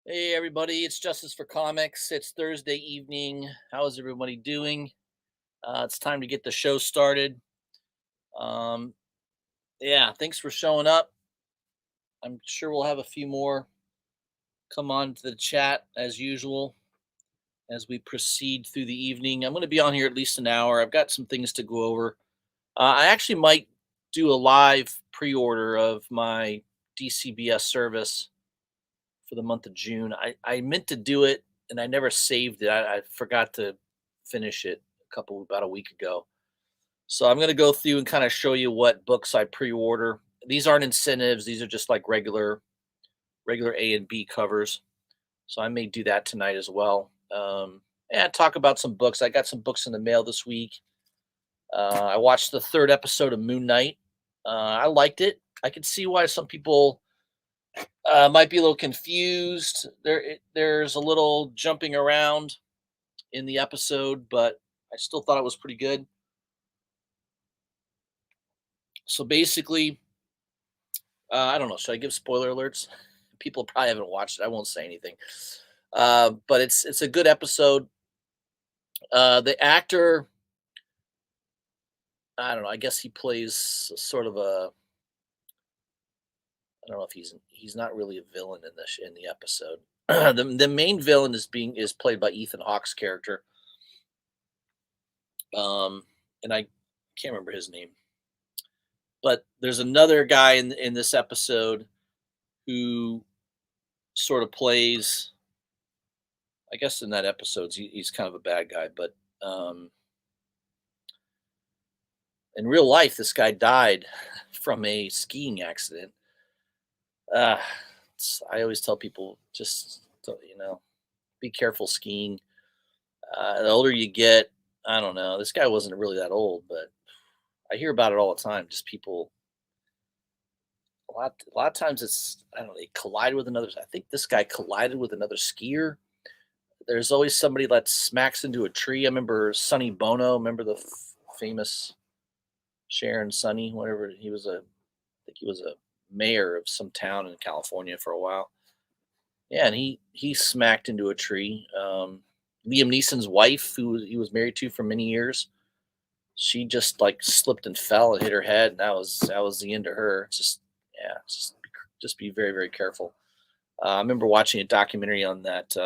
Hey everybody, it's Justice for Comics. It's Thursday evening. How is everybody doing? It's time to get the show started. Um, yeah, thanks for showing up. I'm sure we'll have a few more come on to the chat as usual as we proceed through the evening. I'm going to be on here at least an hour. I've got some things to go over. I actually might do a live pre-order of my DCBS service for the month of June. I meant to do it and I never saved it. I forgot to finish it about a week ago. So I'm going to go through and kind of show you what books I pre-order. These aren't incentives. These are just like regular A and B covers. So I may do that tonight as well. And talk about some books. I got some books in the mail this week. I watched the third episode of Moon Knight. I liked it. I could see why some people might be a little confused. There's a little jumping around in the episode, but I still thought it was pretty good. So basically, I don't know. Should I give spoiler alerts? People probably haven't watched it. I won't say anything. But it's a good episode. The actor, I don't know. I guess he plays sort of a. I don't know if he's not really a villain in the episode. The main villain is played by Ethan Hawke's character. And I can't remember his name. But there's another guy in this episode who sort of plays, I guess in that episode he's kind of a bad guy, but in real life this guy died from a skiing accident. I always tell people just be careful skiing. The older you get, I don't know. This guy wasn't really that old, but I hear about it all the time. Just people. A lot of times I don't know. They collide with another. I think this guy collided with another skier. There's always somebody that smacks into a tree. I remember Sonny Bono. Remember the famous Sharon Sonny, whatever. I think he was a mayor of some town in California for a while. Yeah, and he smacked into a tree. Liam Neeson's wife, who he was married to for many years, she just like slipped and fell and hit her head, and that was the end of her. Just be very, very careful. I remember watching a documentary on that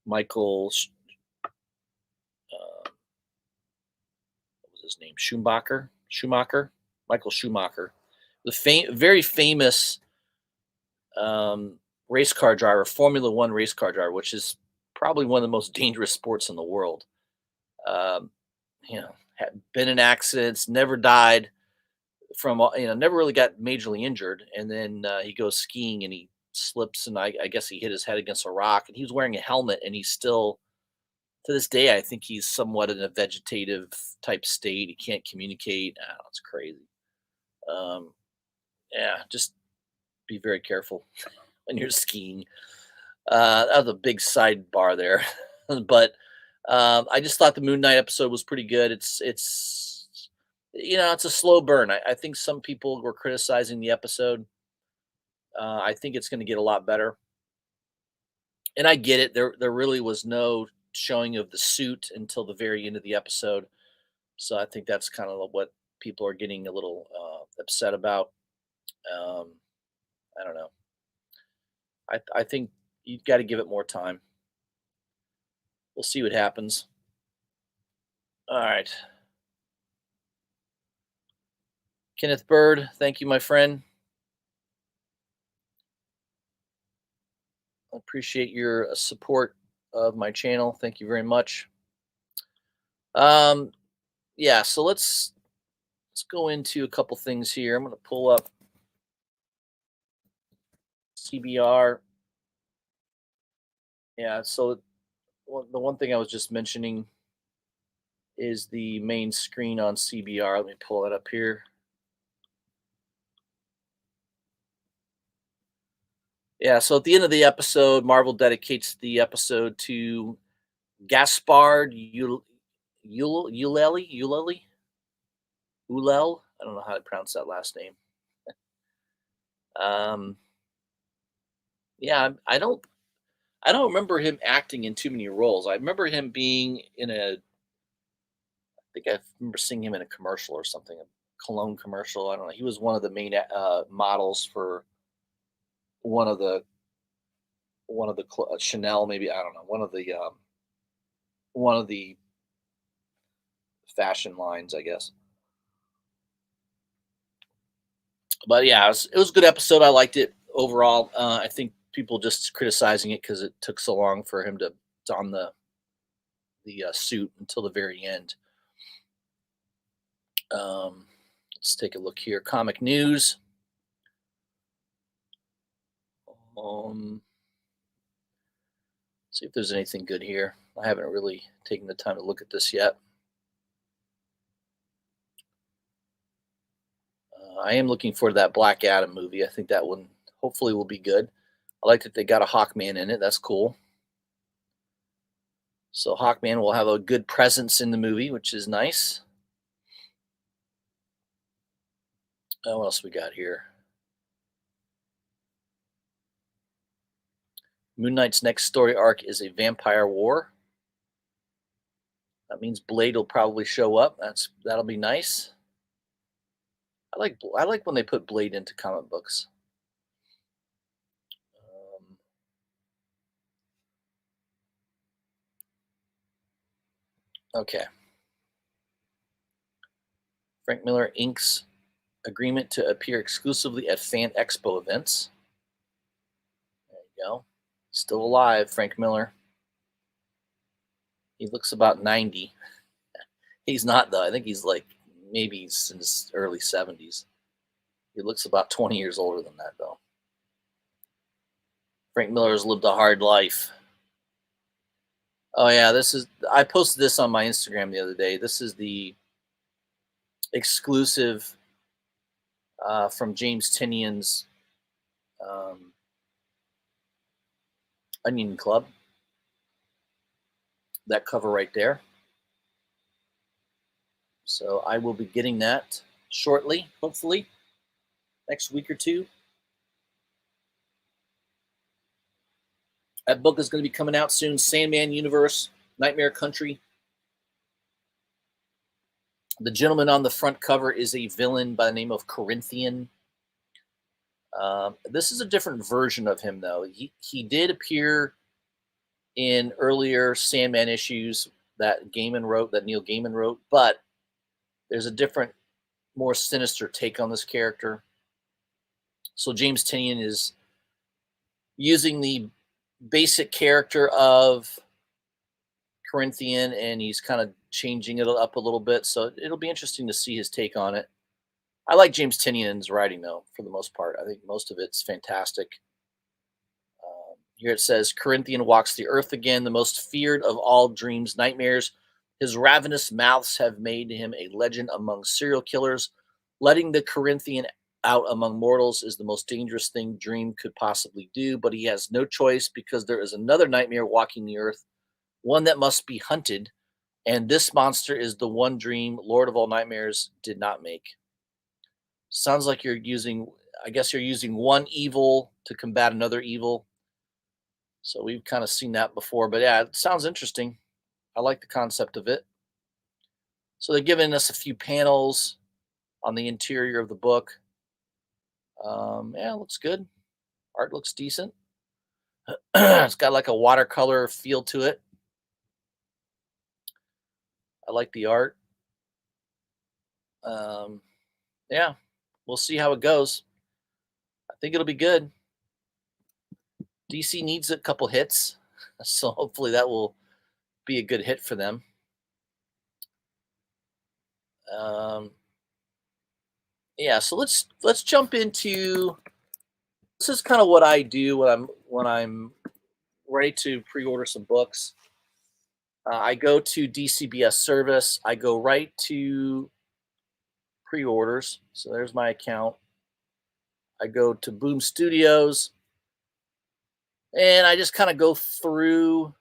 Michael, what was his name? Michael Schumacher, the very famous race car driver, Formula One race car driver, which is probably one of the most dangerous sports in the world. Had been in accidents, never died from, never really got majorly injured. And then he goes skiing and he slips, and I guess he hit his head against a rock, and he was wearing a helmet, and he's still, to this day, I think he's somewhat in a vegetative type state. He can't communicate. It's crazy. Just be very careful when you're skiing. That was a big sidebar there. But I just thought the Moon Knight episode was pretty good. It's it's a slow burn. I think some people were criticizing the episode. I think it's going to get a lot better, and I get it. There really was no showing of the suit until the very end of the episode, so I think that's kind of what people are getting a little upset about. Um, I don't know. I think you've got to give it more time. We'll see what happens. All right, Kenneth Bird. Thank you, my friend. I appreciate your support of my channel. Thank you very much. Um, yeah, so let's go into a couple things here. I'm going to pull up CBR. Yeah, so the one thing I was just mentioning is the main screen on CBR. Let me pull it up here. Yeah, so at the end of the episode, Marvel dedicates the episode to Gaspard Ulel. I don't know how to pronounce that last name. Um, yeah, I don't remember him acting in too many roles. I remember him being in I think I remember seeing him in a commercial or something, a cologne commercial. I don't know. He was one of the main models for one of the Chanel, maybe, I don't know, one of the fashion lines, I guess. But yeah, it was a good episode. I liked it overall. I think people just criticizing it because it took so long for him to don the suit until the very end. Let's take a look here. Comic news. See if there's anything good here. I haven't really taken the time to look at this yet. I am looking for that Black Adam movie. I think that one hopefully will be good. I like that they got a Hawkman in it. That's cool. So Hawkman will have a good presence in the movie, which is nice. What else we got here? Moon Knight's next story arc is a vampire war. That means Blade will probably show up. That'll be nice. I like when they put Blade into comic books. Okay. Frank Miller inks agreement to appear exclusively at Fan Expo events. There you go. Still alive, Frank Miller. He looks about 90. He's not, though. I think he's like maybe since early 70s. He looks about 20 years older than that, though. Frank Miller has lived a hard life. Oh, yeah, I posted this on my Instagram the other day. This is the exclusive from James Tinian's Onion Club. That cover right there. So I will be getting that shortly, hopefully, next week or two. That book is going to be coming out soon. Sandman Universe, Nightmare Country. The gentleman on the front cover is a villain by the name of Corinthian. This is a different version of him, though. He did appear in earlier Sandman issues that Neil Gaiman wrote, but there's a different, more sinister take on this character. So James Tynion is using the basic character of Corinthian, and he's kind of changing it up a little bit. So it'll be interesting to see his take on it. I like James Tynion's writing, though, for the most part. I think most of it's fantastic. Here it says, Corinthian walks the earth again, the most feared of all dreams, nightmares. His ravenous mouths have made him a legend among serial killers. Letting the Corinthian out among mortals is the most dangerous thing Dream could possibly do, but he has no choice because there is another nightmare walking the earth, one that must be hunted, And this monster is the one dream Lord of all nightmares did not make. Sounds like you're using, I guess you're using one evil to combat another evil. So we've kind of seen that before, but yeah, it sounds interesting. I like the concept of it. So they're giving us a few panels on the interior of the book. Yeah, it looks good. Art looks decent. It's got like a watercolor feel to it. I like the art. Yeah, we'll see how it goes. I think it'll be good. DC needs a couple hits, so hopefully that will be a good hit for them. Yeah, so let's jump into. This is kind of what I do when I'm ready to pre-order some books. I go to DCBS service. I go right to pre-orders. So there's my account. I go to Boom Studios, and I just kind of go through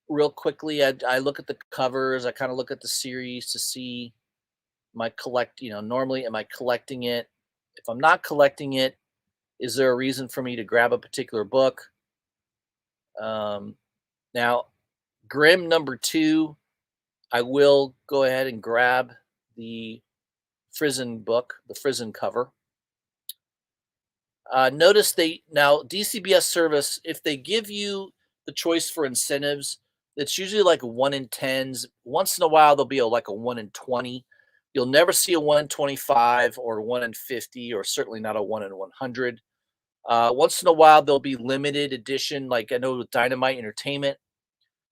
real quickly. I look at the covers. I kind of look at the series to see my collect. Normally, am I collecting it? If I'm not collecting it, is there a reason for me to grab a particular book? Now, Grimm #2, I will go ahead and grab the Frizzen book, the Frizzen cover. Notice DCBS service, if they give you the choice for incentives, it's usually like 1 in 10s. Once in a while, there'll be like a 1 in 20. You'll never see a 1 in 25 or 1 in 50, or certainly not a 1 in 100. Once in a while, there'll be limited edition, like I know with Dynamite Entertainment.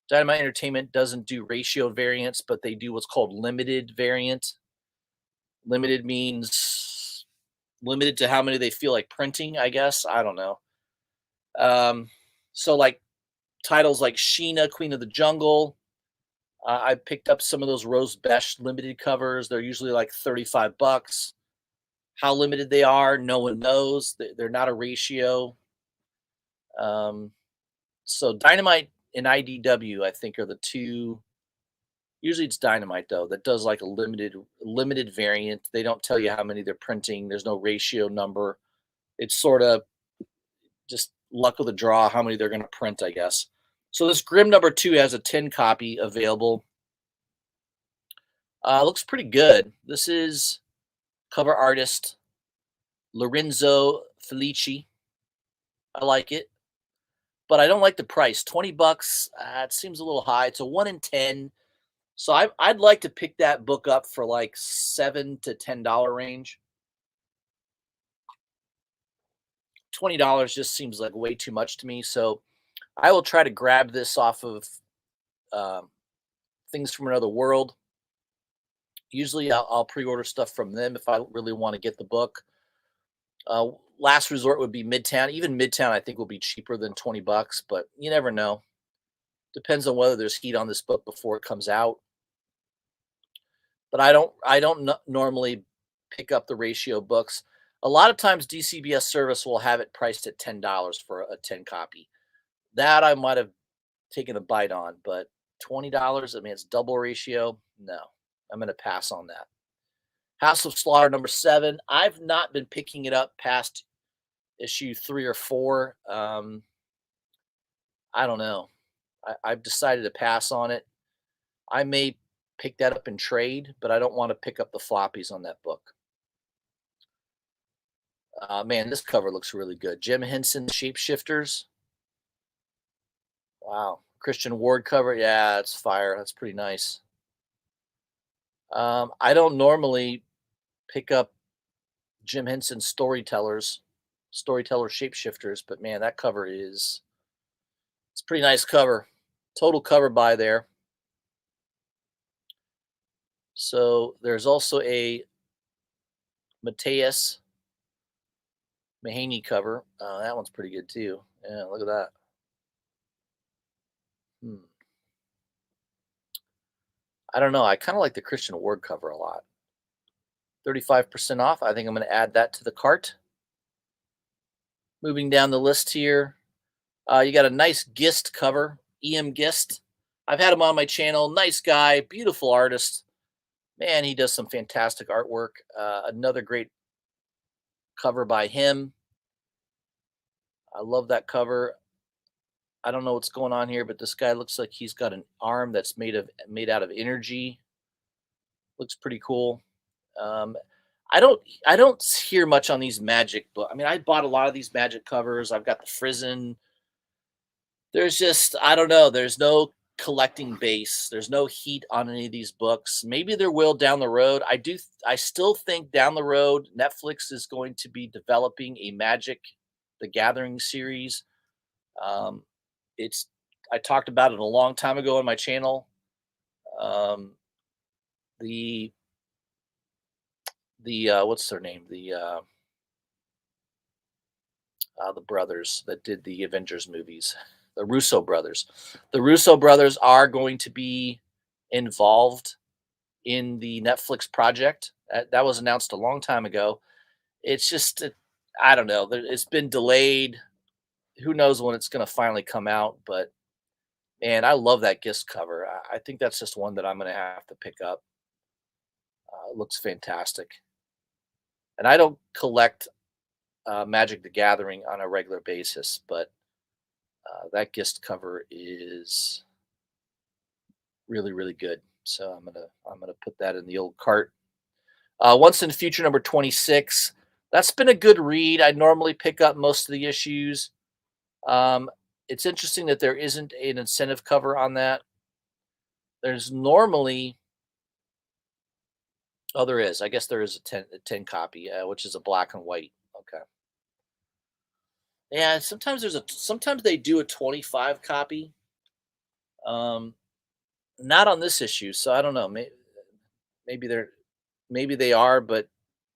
Dynamite Entertainment doesn't do ratio variants, but they do what's called limited variant. Limited means limited to how many they feel like printing, I guess. I don't know. So like titles like Sheena, Queen of the Jungle. I picked up some of those Rose Besh limited covers. They're usually like $35. How limited they are, no one knows. They're not a ratio. So Dynamite and IDW, I think, are the two. Usually it's Dynamite though that does like a limited variant. They don't tell you how many they're printing. There's no ratio number. It's sort of just luck of the draw how many they're going to print, I guess. So this Grimm #2 has a 10 copy available. Looks pretty good. This is cover artist Lorenzo Felici. I like it, but I don't like the price. $20. It seems a little high. It's a 1 in 10. So I'd like to pick that book up for like $7 to $10 range. $20 just seems like way too much to me. So I will try to grab this off of Things from Another World. Usually I'll pre-order stuff from them if I really want to get the book. Last resort would be Midtown. Even Midtown, I think, will be cheaper than $20, but you never know. Depends on whether there's heat on this book before it comes out. But I don't normally pick up the ratio books. A lot of times DCBS service will have it priced at $10 for a 10 copy. That I might have taken a bite on, but $20, I mean, it's double ratio. No, I'm going to pass on that. House of Slaughter #7. I've not been picking it up past issue 3 or 4. I don't know. I've decided to pass on it. I may pick that up in trade, but I don't want to pick up the floppies on that book. Man, this cover looks really good. Jim Henson, Shapeshifters. Wow. Christian Ward cover. Yeah, it's fire. That's pretty nice. I don't normally pick up Jim Henson storyteller Shapeshifters, but man, that cover it's a pretty nice cover. Total cover buy there. So there's also a Mateus Mahaney cover. That one's pretty good too. Yeah, look at that. I don't know. I kind of like the Christian Ward cover a lot. 35% off. I think I'm going to add that to the cart. Moving down the list here, you got a nice Gist cover, EM Gist. I've had him on my channel. Nice guy, beautiful artist. Man, he does some fantastic artwork. Another great cover by him. I love that cover. I don't know what's going on here, but this guy looks like he's got an arm that's made out of energy. Looks pretty cool. Um, I don't hear much on these magic book. I mean, I bought a lot of these magic covers. I've got the Frizzen. There's just I don't know. There's no collecting base. There's no heat on any of these books. Maybe there will down the road. I still think down the road Netflix is going to be developing a Magic the Gathering series. Um, it's I talked about it a long time ago on my channel. Um, the what's their name? The brothers that did the Avengers movies, the Russo brothers. The Russo brothers are going to be involved in the Netflix project. That was announced a long time ago. It's just, I don't know. It's been delayed. Who knows when it's going to finally come out? But man, I love that Gist cover. I think that's just one that I'm going to have to pick up. It looks fantastic. And I don't collect Magic the Gathering on a regular basis, but that Gist cover is really, really good. So I'm gonna put that in the old cart. Once in the Future number 26. That's been a good read. I normally pick up most of the issues. Um, it's interesting that there isn't an incentive cover on that. There's normally, oh, there is. I guess there is a ten copy, which is a black and white. Okay. Yeah, sometimes they do a 25 copy. Um, Not on this issue, so I don't know. Maybe they're maybe they are, but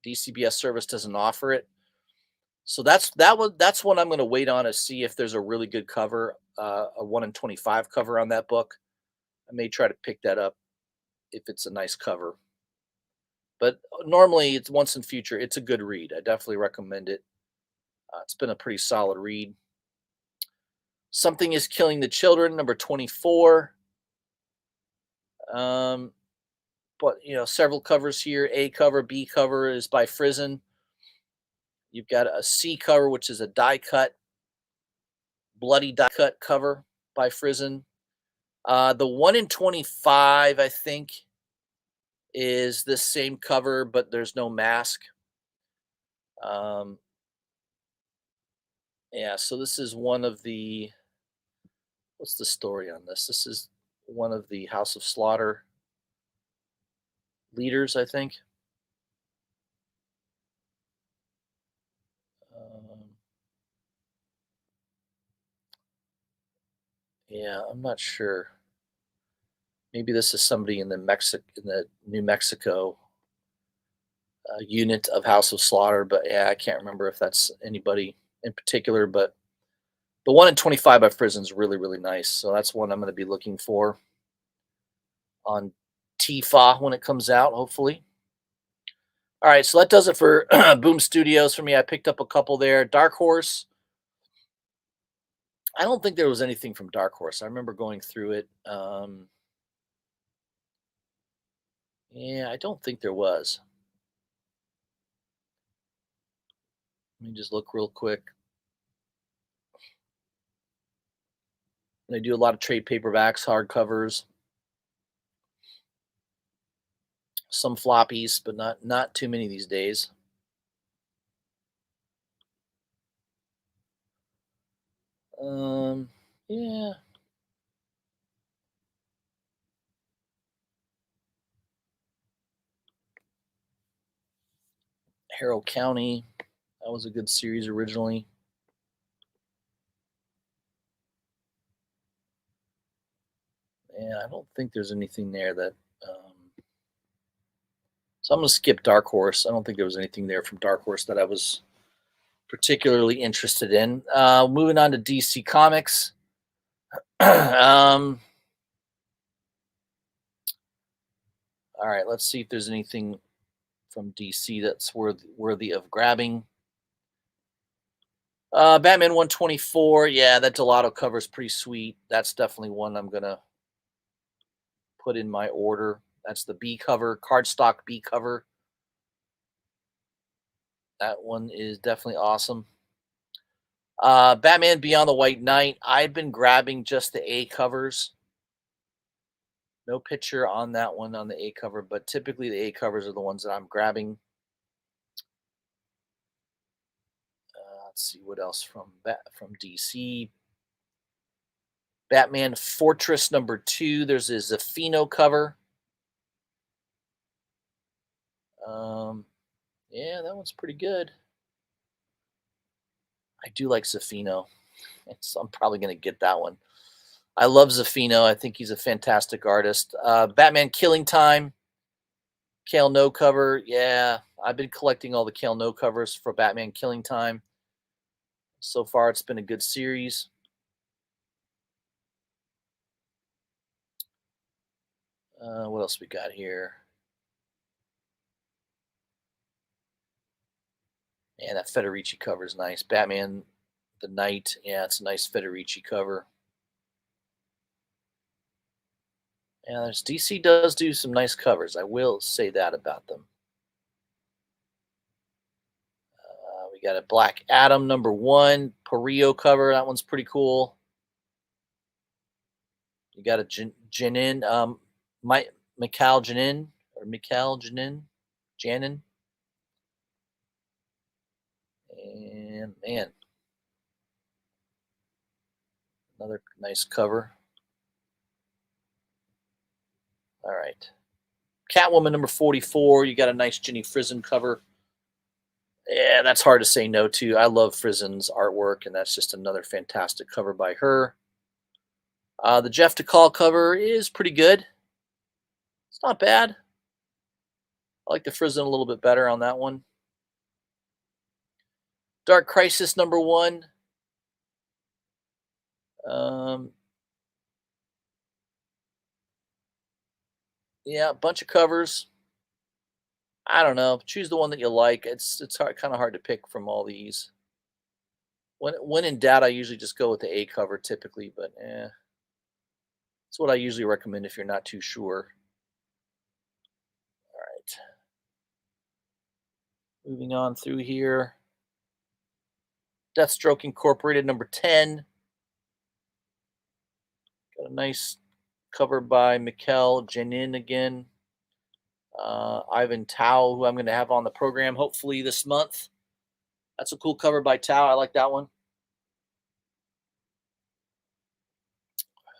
DCBS service doesn't offer it. So that's one I'm going to wait on to see if there's a really good cover, a 1 in 25 cover on that book. I may try to pick that up if it's a nice cover. But normally, it's Once in Future. It's a good read. I definitely recommend it. It's been a pretty solid read. Something is Killing the Children, number 24. Um, but several covers here. A cover, B cover is by Frizzen. You've got a C cover, which is a die cut, bloody die cut cover by Frizzen. The 1 in 25, I think, is this same cover, but there's no mask. Um, yeah, so this is one of the. What's the story on this? This is one of the House of Slaughter leaders, I think. Um, yeah, I'm not sure. Maybe this is somebody in the New Mexico unit of House of Slaughter, but yeah, I can't remember if that's anybody in particular. But the 1 in 25 by Frizzen is really, really nice. So that's one I'm going to be looking for on TFA when it comes out, hopefully. All right, so that does it for Boom Studios for me. I picked up a couple there. Dark Horse. I don't think there was anything from Dark Horse. I remember going through it. Yeah, I don't think there was. Let me just look real quick. They do a lot of trade paperbacks, hardcovers, some floppies, but not too many these days. Yeah. Harrow County. That was a good series originally. Yeah, I don't think there's anything there that. So I'm going to skip Dark Horse. I don't think there was anything there from Dark Horse that I was particularly interested in. Moving on to DC Comics. All right, let's see if there's anything from DC that's worthy of grabbing. Batman 124. Yeah, that Gelato cover is pretty sweet. That's definitely one I'm gonna put in my order. That's the B cover, cardstock B cover. That one is definitely awesome. Batman Beyond the White Knight. I've been grabbing just the A covers. No picture on that one on the A cover, but typically the A covers are the ones that I'm grabbing. Let's see what else from DC. Batman Fortress #2. There's a Zafino cover. Yeah, that one's pretty good. I do like Zafino, so I'm probably going to get that one. I love Zafino. I think he's a fantastic artist. Batman Killing Time. Kale No cover. Yeah, I've been collecting all the Kale No covers for Batman Killing Time. So far, it's been a good series. What else we got here? Yeah, that Federici cover is nice. Batman the Knight. Yeah, it's a nice Federici cover. Yeah, there's DC does do some nice covers. I will say that about them. We got a Black Adam #1 Perillo cover. That one's pretty cool. You got a Janin, Mikhail Janin or Mikhail Janin, Janin, and man, another nice cover. All right, Catwoman #44. You got a nice Ginny Frizen cover. Yeah, that's hard to say no to. I love Frizen's artwork, and that's just another fantastic cover by her. The Jeff DeCall cover is pretty good. It's not bad. I like the Frizen a little bit better on that one. Dark Crisis #1. Yeah, a bunch of covers. I don't know. Choose the one that you like. It's kind of hard to pick from all these. When in doubt, I usually just go with the A cover typically, but it's what I usually recommend if you're not too sure. All right, moving on through here. Deathstroke Incorporated #10. Got a nice cover by Mikhail Janin again. Ivan Tao, who I'm going to have on the program hopefully this month. That's a cool cover by Tao. I like that one.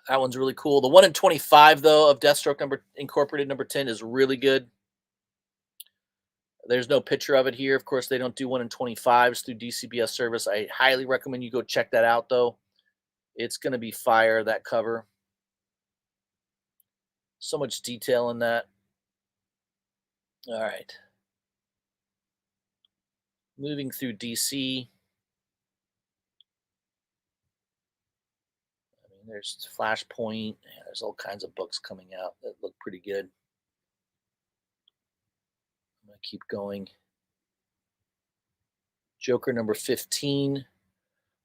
That one's really cool. The 1 in 25 though of Deathstroke Incorporated #10 is really good. There's no picture of it here. Of course, they don't do 1 in 25s through DCBS service. I highly recommend you go check that out though. It's going to be fire, that cover. So much detail in that. All right. Moving through DC. I mean, there's Flashpoint. Yeah, there's all kinds of books coming out that look pretty good. I'm going to keep going. Joker #15.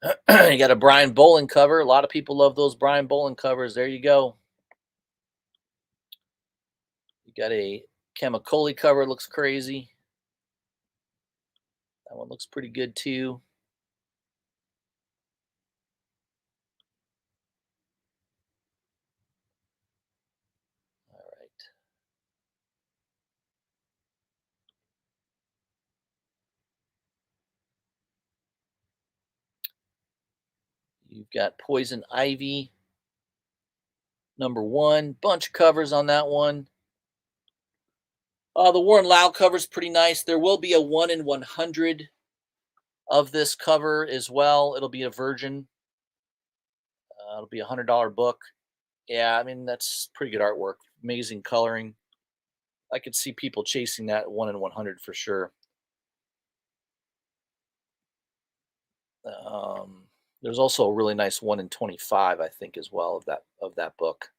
You got a Brian Bolland cover. A lot of people love those Brian Bolland covers. There you go. You got a Camicoli cover. Looks crazy. That one looks pretty good too. All right. You've got Poison Ivy #1. Bunch of covers on that one. The Warren Lau cover is pretty nice. There will be a 1 in 100 of this cover as well. It'll be a virgin. It'll be $100 book. Yeah, I mean that's pretty good artwork. Amazing coloring. I could see people chasing that 1 in 100 for sure. There's also a really nice 1 in 25, I think, as well of that book.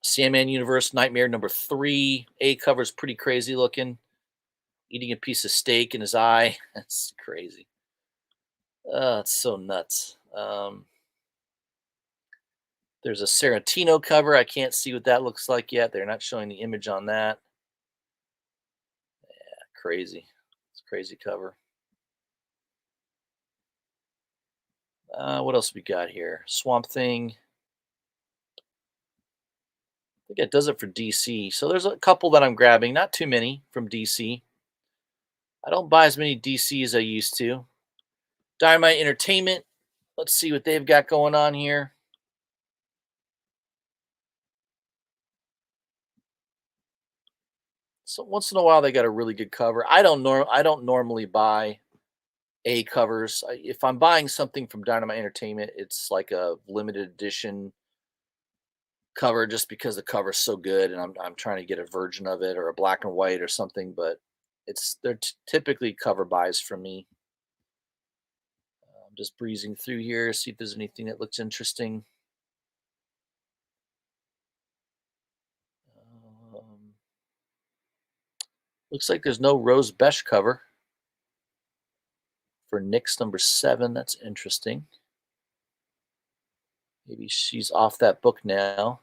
Sandman Universe Nightmare #3. A cover's pretty crazy looking. Eating a piece of steak in his eye. That's crazy. It's so nuts. There's a Sarantino cover. I can't see what that looks like yet. They're not showing the image on that. Yeah, crazy. It's a crazy cover. What else we got here? Swamp Thing. I think it does it for DC. So there's a couple that I'm grabbing. Not too many from DC. I don't buy as many DC as I used to. Dynamite Entertainment. Let's see what they've got going on here. So once in a while they got a really good cover. I don't normally buy A covers. If I'm buying something from Dynamite Entertainment, it's like a limited edition cover just because the cover's so good and I'm trying to get a version of it or a black and white or something, but they're typically cover buys for me. I'm just breezing through here, see if there's anything that looks interesting. Um, Looks like there's no Rose Besh cover for Nyx #7. That's interesting. Maybe she's off that book now.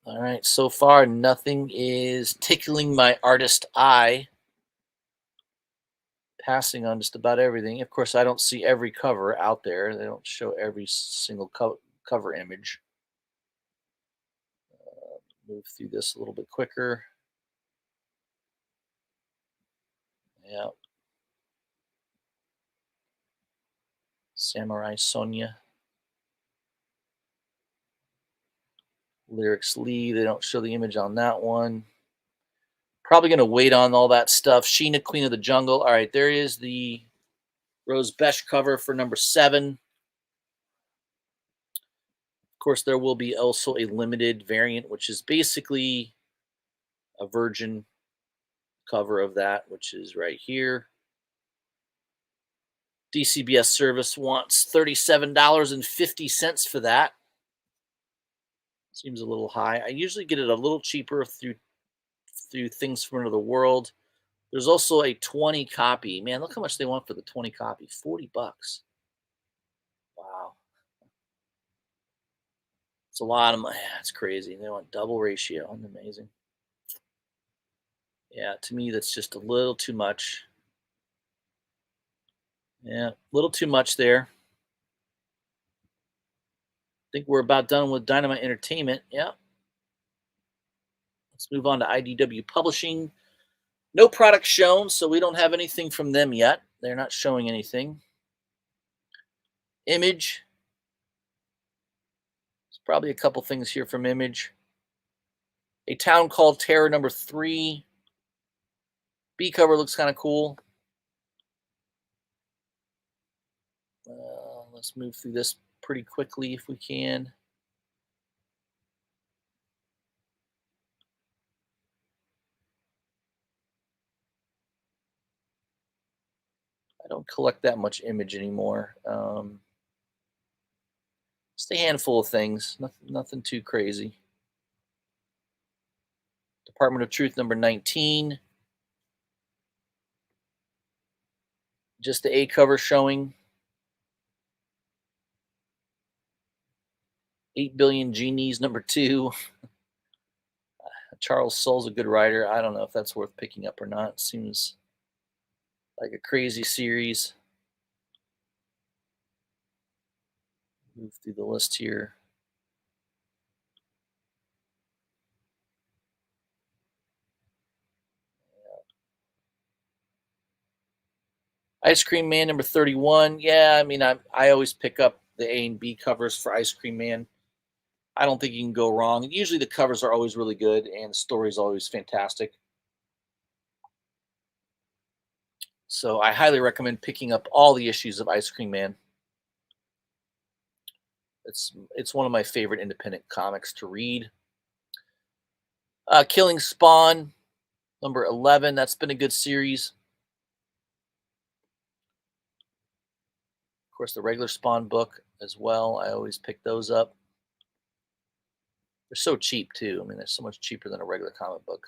All right, so far nothing is tickling my artist eye. Passing on just about everything. Of course, I don't see every cover out there. They don't show every single cover image. Move through this a little bit quicker. Yeah. Samurai Sonia. Lyrics Lee. They don't show the image on that one. Probably going to wait on all that stuff. Sheena, Queen of the Jungle. All right, there is the Rose Besh cover for #7. Of course, there will be also a limited variant, which is basically a virgin cover of that, which is right here. DCBS service wants $37.50 for that. Seems a little high. I usually get it a little cheaper through Things from Another World. There's also a 20 copy. Man, look how much they want for the 20 copy. $40. Wow. It's a lot of money. Yeah, it's crazy. They want double ratio. Amazing. Yeah, to me, that's just a little too much. Yeah, a little too much there. I think we're about done with Dynamite Entertainment. Yeah. Let's move on to IDW Publishing. No product shown, so we don't have anything from them yet. They're not showing anything. Image. There's probably a couple things here from Image. A Town Called Terror #3. B cover looks kind of cool. Let's move through this pretty quickly if we can. I don't collect that much Image anymore. Just a handful of things. Nothing too crazy. Department of Truth #19. Just the A cover showing. 8 Billion Genies #2. Charles Soule's a good writer. I don't know if that's worth picking up or not. Seems like a crazy series. Move through the list here. Ice Cream Man #31. Yeah, I mean, I always pick up the A and B covers for Ice Cream Man. I don't think you can go wrong. Usually the covers are always really good and the story is always fantastic. So I highly recommend picking up all the issues of Ice Cream Man. It's one of my favorite independent comics to read. Killing Spawn #11. That's been a good series. Of course, the regular Spawn book as well. I always pick those up. They're so cheap too. I mean, they're so much cheaper than a regular comic book.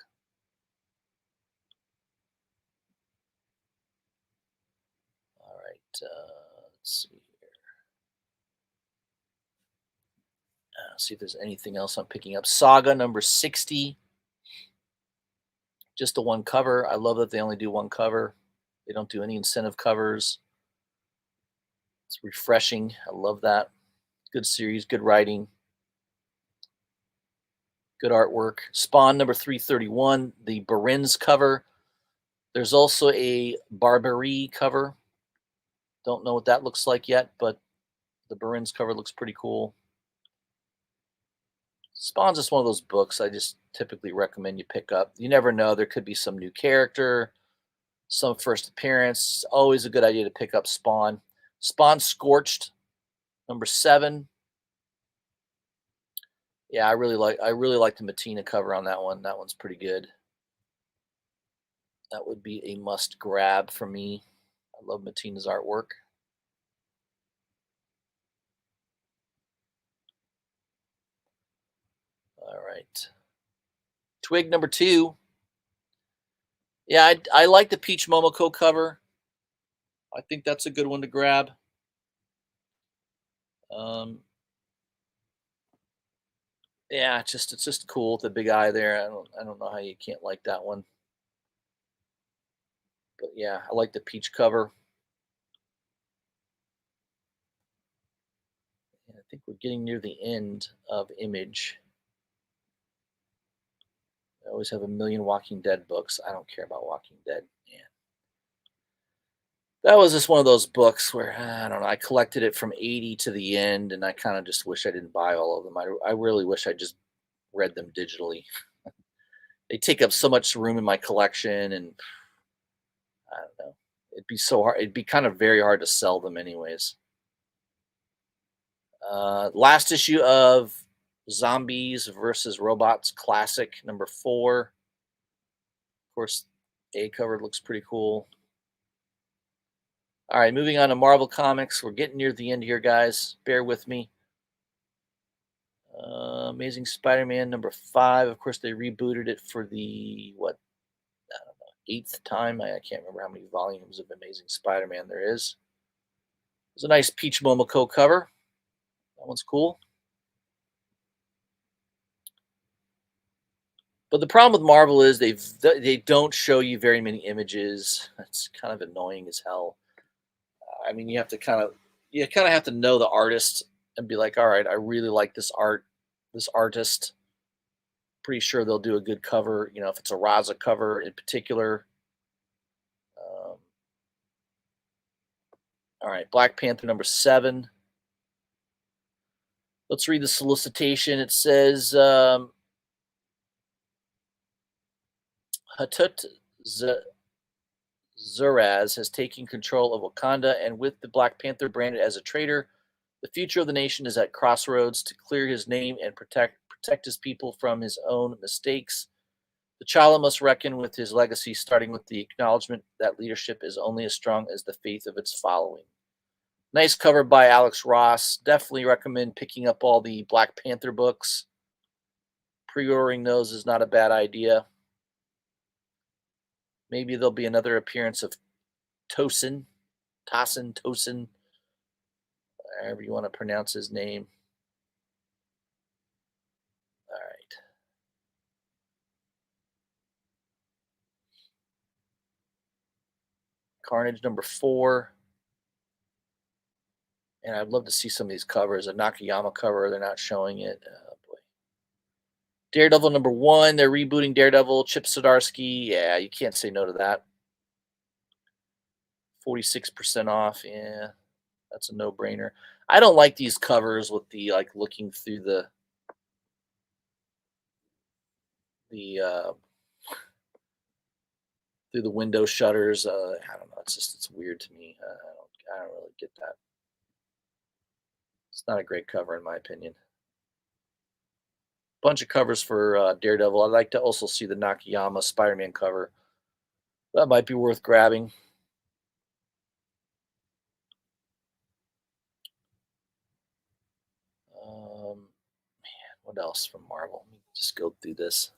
All right. see here. See if there's anything else I'm picking up. Saga number 60. Just the one cover. I love that they only do one cover. They don't do any incentive covers. It's refreshing. I love that. Good series, good writing, good artwork. Spawn number 331, the Barins cover. There's also a Barbarie cover. Don't know what that looks like yet, but the Barins cover looks pretty cool. Spawn's just one of those books I just typically recommend you pick up. You never know. There could be some new character, some first appearance. Always a good idea to pick up Spawn. Spawn Scorched, number 7. Yeah, I really like the Matina cover on that one. That one's pretty good. That would be a must grab for me. I love Matina's artwork. All right. Twig number 2. Yeah, I like the Peach Momoko cover. I think that's a good one to grab. Yeah, it's just cool with the big eye there. I don't know how you can't like that one. But yeah, I like the peach cover. And I think we're getting near the end of Image. I always have a million Walking Dead books. I don't care about Walking Dead. Man. That was just one of those books where I don't know. I collected it from 80 to the end, and I kind of just wish I didn't buy all of them. I really wish I just read them digitally. They take up so much room in my collection, and I don't know. It'd be so hard. It'd be kind of very hard to sell them, anyways. Last issue of Zombies versus Robots Classic number 4. Of course, A cover looks pretty cool. All right, moving on to Marvel Comics. We're getting near the end here, guys. Bear with me. Amazing Spider-Man number 5. Of course, they rebooted it for the, what, I don't know, 8th time. I can't remember how many volumes of Amazing Spider-Man there is. There's a nice Peach Momoko cover. That one's cool. But the problem with Marvel is they don't show you very many images. It's kind of annoying as hell. I mean, you kind of have to know the artist and be like, all right, I really like this artist. Pretty sure they'll do a good cover. You know, if it's a Raza cover in particular. All right, Black Panther number 7. Let's read the solicitation. It says, Hatut Zuraz has taken control of Wakanda, and with the Black Panther branded as a traitor, the future of the nation is at crossroads. To clear his name and protect his people from his own mistakes, T'Challa must reckon with his legacy, starting with the acknowledgement that leadership is only as strong as the faith of its following. Nice cover by Alex Ross. Definitely recommend picking up all the Black Panther books. Pre-ordering those is not a bad idea. Maybe there'll be another appearance of Tosin, however you want to pronounce his name. All right. Carnage number 4. And I'd love to see some of these covers. A Nakayama cover, they're not showing it. Oh, boy. Daredevil number 1, they're rebooting Daredevil. Chip Zdarsky, yeah, you can't say no to that. 46% off, yeah, that's a no-brainer. I don't like these covers with the looking through the through the window shutters. I don't know. It's weird to me. I don't really get that. It's not a great cover in my opinion. Bunch of covers for Daredevil. I'd like to also see the Nakayama Spider-Man cover. That might be worth grabbing. Man, what else from Marvel? Let me just go through this.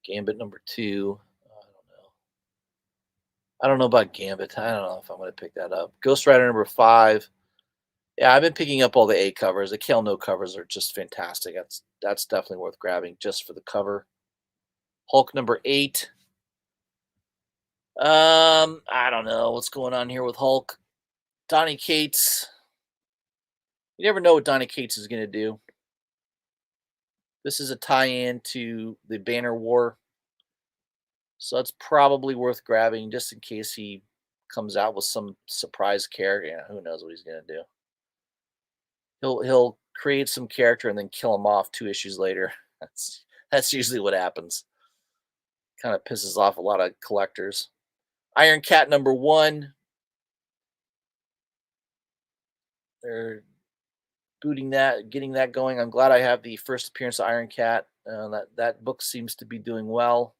Gambit number 2. I don't know. I don't know about Gambit. I don't know if I'm going to pick that up. Ghost Rider number 5. Yeah, I've been picking up all the A covers. The Kale No covers are just fantastic. That's definitely worth grabbing just for the cover. Hulk number 8. I don't know what's going on here with Hulk. Donny Cates. You never know what Donny Cates is going to do. This is a tie-in to the Banner War, so it's probably worth grabbing just in case he comes out with some surprise character. Yeah, who knows what he's going to do. He'll create some character and then kill him off 2 issues later. That's usually what happens. Kind of pisses off a lot of collectors. Iron Cat number 1. They're booting that, getting that going. I'm glad I have the first appearance of Iron Cat. That book seems to be doing well.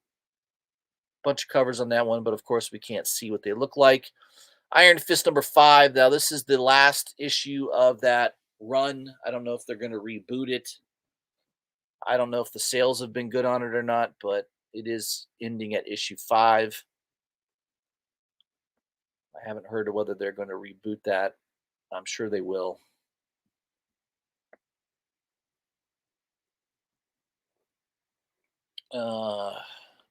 Bunch of covers on that one, but of course we can't see what they look like. Iron Fist number 5. Now this is the last issue of that run. I don't know if they're going to reboot it. I don't know if the sales have been good on it or not, but it is ending at issue 5. I haven't heard of whether they're going to reboot that. I'm sure they will. Let's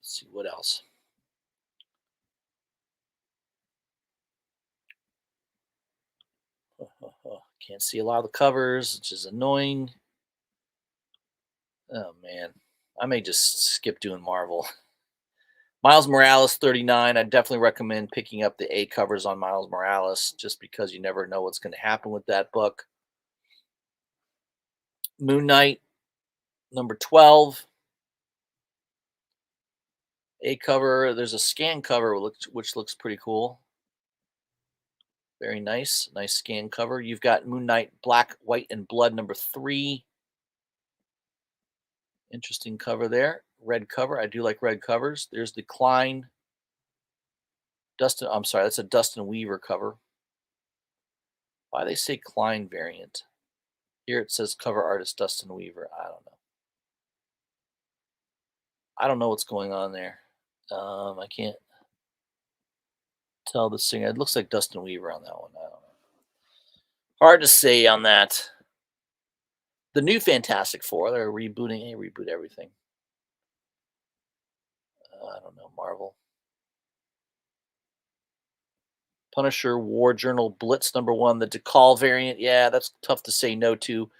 see what else. Can't see a lot of the covers, which is annoying. Oh man, I may just skip doing Marvel. Miles Morales 39. I definitely recommend picking up the A covers on Miles Morales just because you never know what's going to happen with that book. Moon Knight number 12. A cover. There's a scan cover which looks pretty cool. Very nice. Nice scan cover. You've got Moon Knight Black, White, and Blood number 3. Interesting cover there. Red cover. I do like red covers. There's the Klein. I'm sorry, that's a Dustin Weaver cover. Why they say Klein variant? Here it says cover artist Dustin Weaver. I don't know. I don't know what's going on there. I can't tell the singer. It looks like Dustin Weaver on that one. I don't know. Hard to say on that. The new Fantastic Four, they're rebooting. Hey, reboot everything. I don't know, Marvel. Punisher War Journal Blitz number 1, the DeCall variant. Yeah, that's tough to say no to.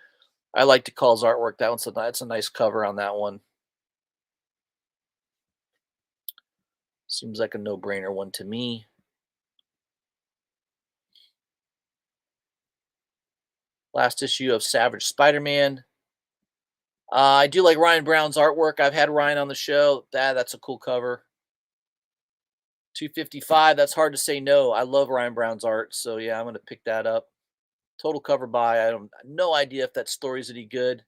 I like DeCall's artwork. That's a nice cover on that one. Seems like a no-brainer one to me. Last issue of Savage Spider-Man. I do like Ryan Brown's artwork. I've had Ryan on the show. That's a cool cover. 255. That's hard to say no. I love Ryan Brown's art, so yeah, I'm going to pick that up. Total cover buy. I don't no idea if that story's any good,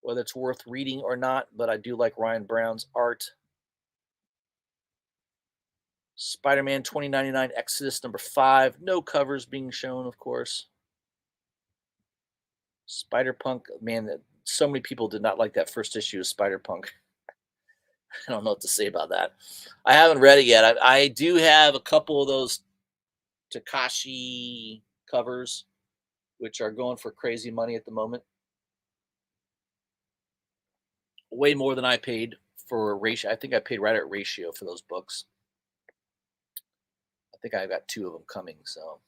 whether it's worth reading or not, but I do like Ryan Brown's art. Spider-Man 2099 Exodus number 5. No covers being shown, of course. Spider-Punk. Man, so many people did not like that first issue of Spider-Punk. I don't know what to say about that. I haven't read it yet. I do have a couple of those Takashi covers, which are going for crazy money at the moment. Way more than I paid for Ratio. I think I paid right at Ratio for those books. I think I've got 2 of them coming. So,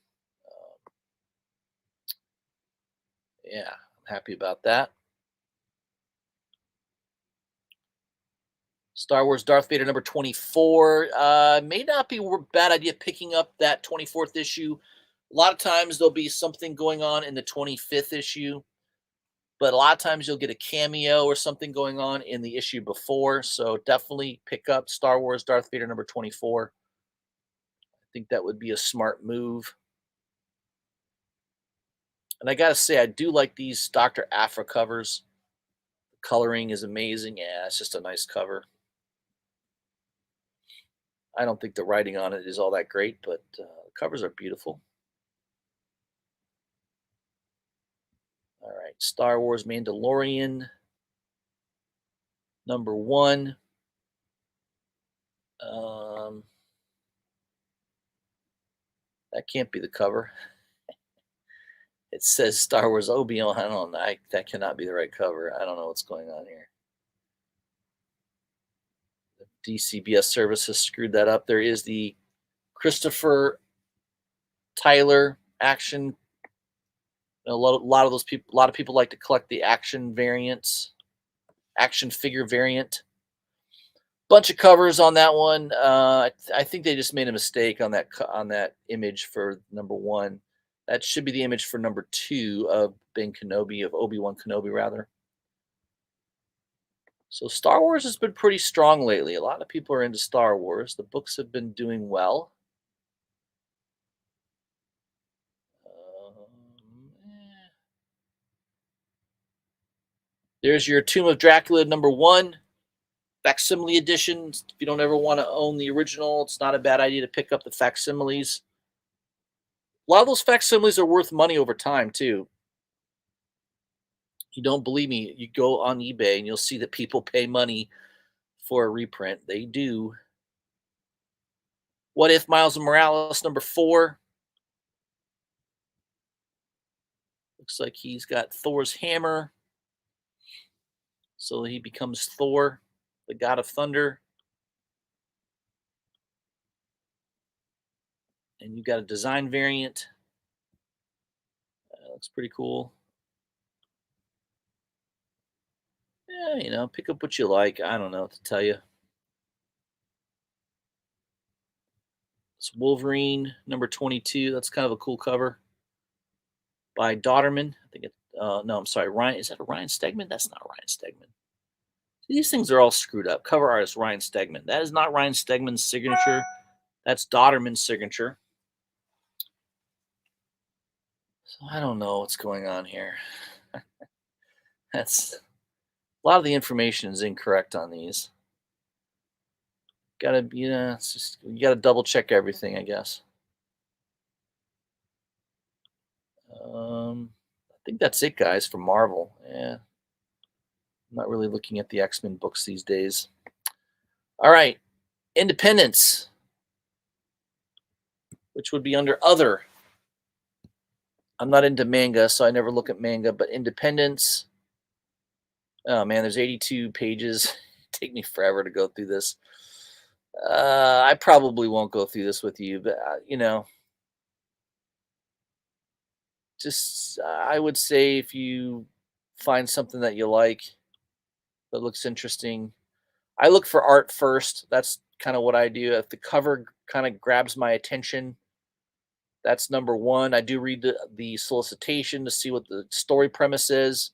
yeah, I'm happy about that. Star Wars Darth Vader number 24. May not be a bad idea picking up that 24th issue. A lot of times there'll be something going on in the 25th issue, but a lot of times you'll get a cameo or something going on in the issue before. So definitely pick up Star Wars Darth Vader number 24. I think that would be a smart move. And I got to say, I do like these Dr. Aphra covers. The coloring is amazing. Yeah, it's just a nice cover. I don't think the writing on it is all that great, but the covers are beautiful. All right, Star Wars Mandalorian number 1. That can't be the cover. It says Star Wars Obi-Wan. I don't know. That cannot be the right cover. I don't know what's going on here. The DCBS service has screwed that up. There is the Christopher Tyler action. A lot of those people. A lot of people like to collect the action variants, action figure variant. Bunch of covers on that one. I think they just made a mistake on that image for number 1. That should be the image for number 2 of Obi-Wan Kenobi rather. So Star Wars has been pretty strong lately. A lot of people are into Star Wars. The books have been doing well. There's your Tomb of Dracula number 1. Facsimile edition. If you don't ever want to own the original, it's not a bad idea to pick up the facsimiles. A lot of those facsimiles are worth money over time, too. You don't believe me, you go on eBay and you'll see that people pay money for a reprint. They do. What If Miles Morales number 4. Looks like he's got Thor's hammer. So he becomes Thor, the god of thunder. And you've got a design variant. Looks pretty cool. Yeah, pick up what you like. I don't know what to tell you. It's Wolverine number 22. That's kind of a cool cover by Dodderman. I think no, I'm sorry, Ryan. Is that a Ryan Stegman? That's not Ryan Stegman. These things are all screwed up. Cover artist Ryan Stegman. That is not Ryan Stegman's signature. That's Dodderman's signature. So I don't know what's going on here. That's a lot of the information is incorrect on these. It's just you gotta double check everything, I guess. I think that's it, guys, for Marvel. Yeah, I'm not really looking at the X-Men books these days. All right, Independence, which would be under Other. I'm not into manga, so I never look at manga, but Independence. Oh man, there's 82 pages. Take me forever to go through this. I probably won't go through this with you, but just I would say if you find something that you like that looks interesting, I look for art first. That's kind of what I do. If the cover kind of grabs my attention, that's number 1. I do read the solicitation to see what the story premise is,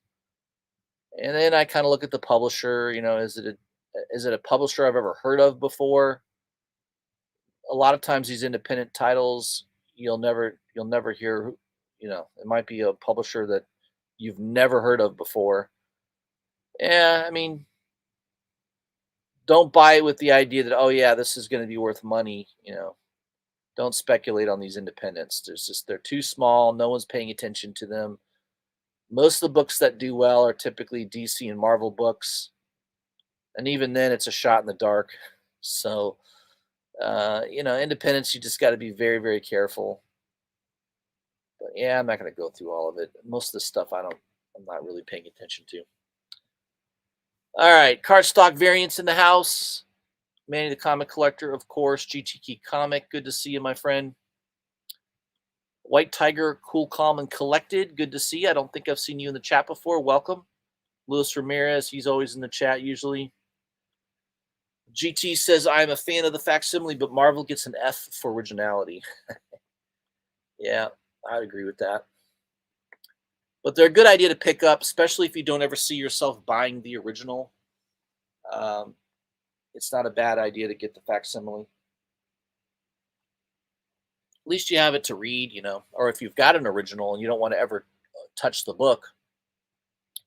and then I kind of look at the publisher. Is it a publisher I've ever heard of before? A lot of times these independent titles, you'll never hear. It might be a publisher that you've never heard of before. Yeah, I mean, don't buy it with the idea that, oh yeah, this is going to be worth money. Don't speculate on these independents. They're too small. No one's paying attention to them. Most of the books that do well are typically DC and Marvel books, and even then, it's a shot in the dark. So, independents, you just got to be very, very careful. But yeah, I'm not going to go through all of it. Most of the stuff I'm not really paying attention to. All right, cardstock variants in the house. Manny the Comic Collector, of course. GTK Comic, good to see you, my friend. White Tiger, Cool, Calm, and Collected, good to see you. I don't think I've seen you in the chat before. Welcome. Luis Ramirez, he's always in the chat usually. GT says, I'm a fan of the facsimile, but Marvel gets an F for originality. Yeah, I'd agree with that. But they're a good idea to pick up, especially if you don't ever see yourself buying the original. It's not a bad idea to get the facsimile. At least you have it to read, or if you've got an original and you don't want to ever touch the book,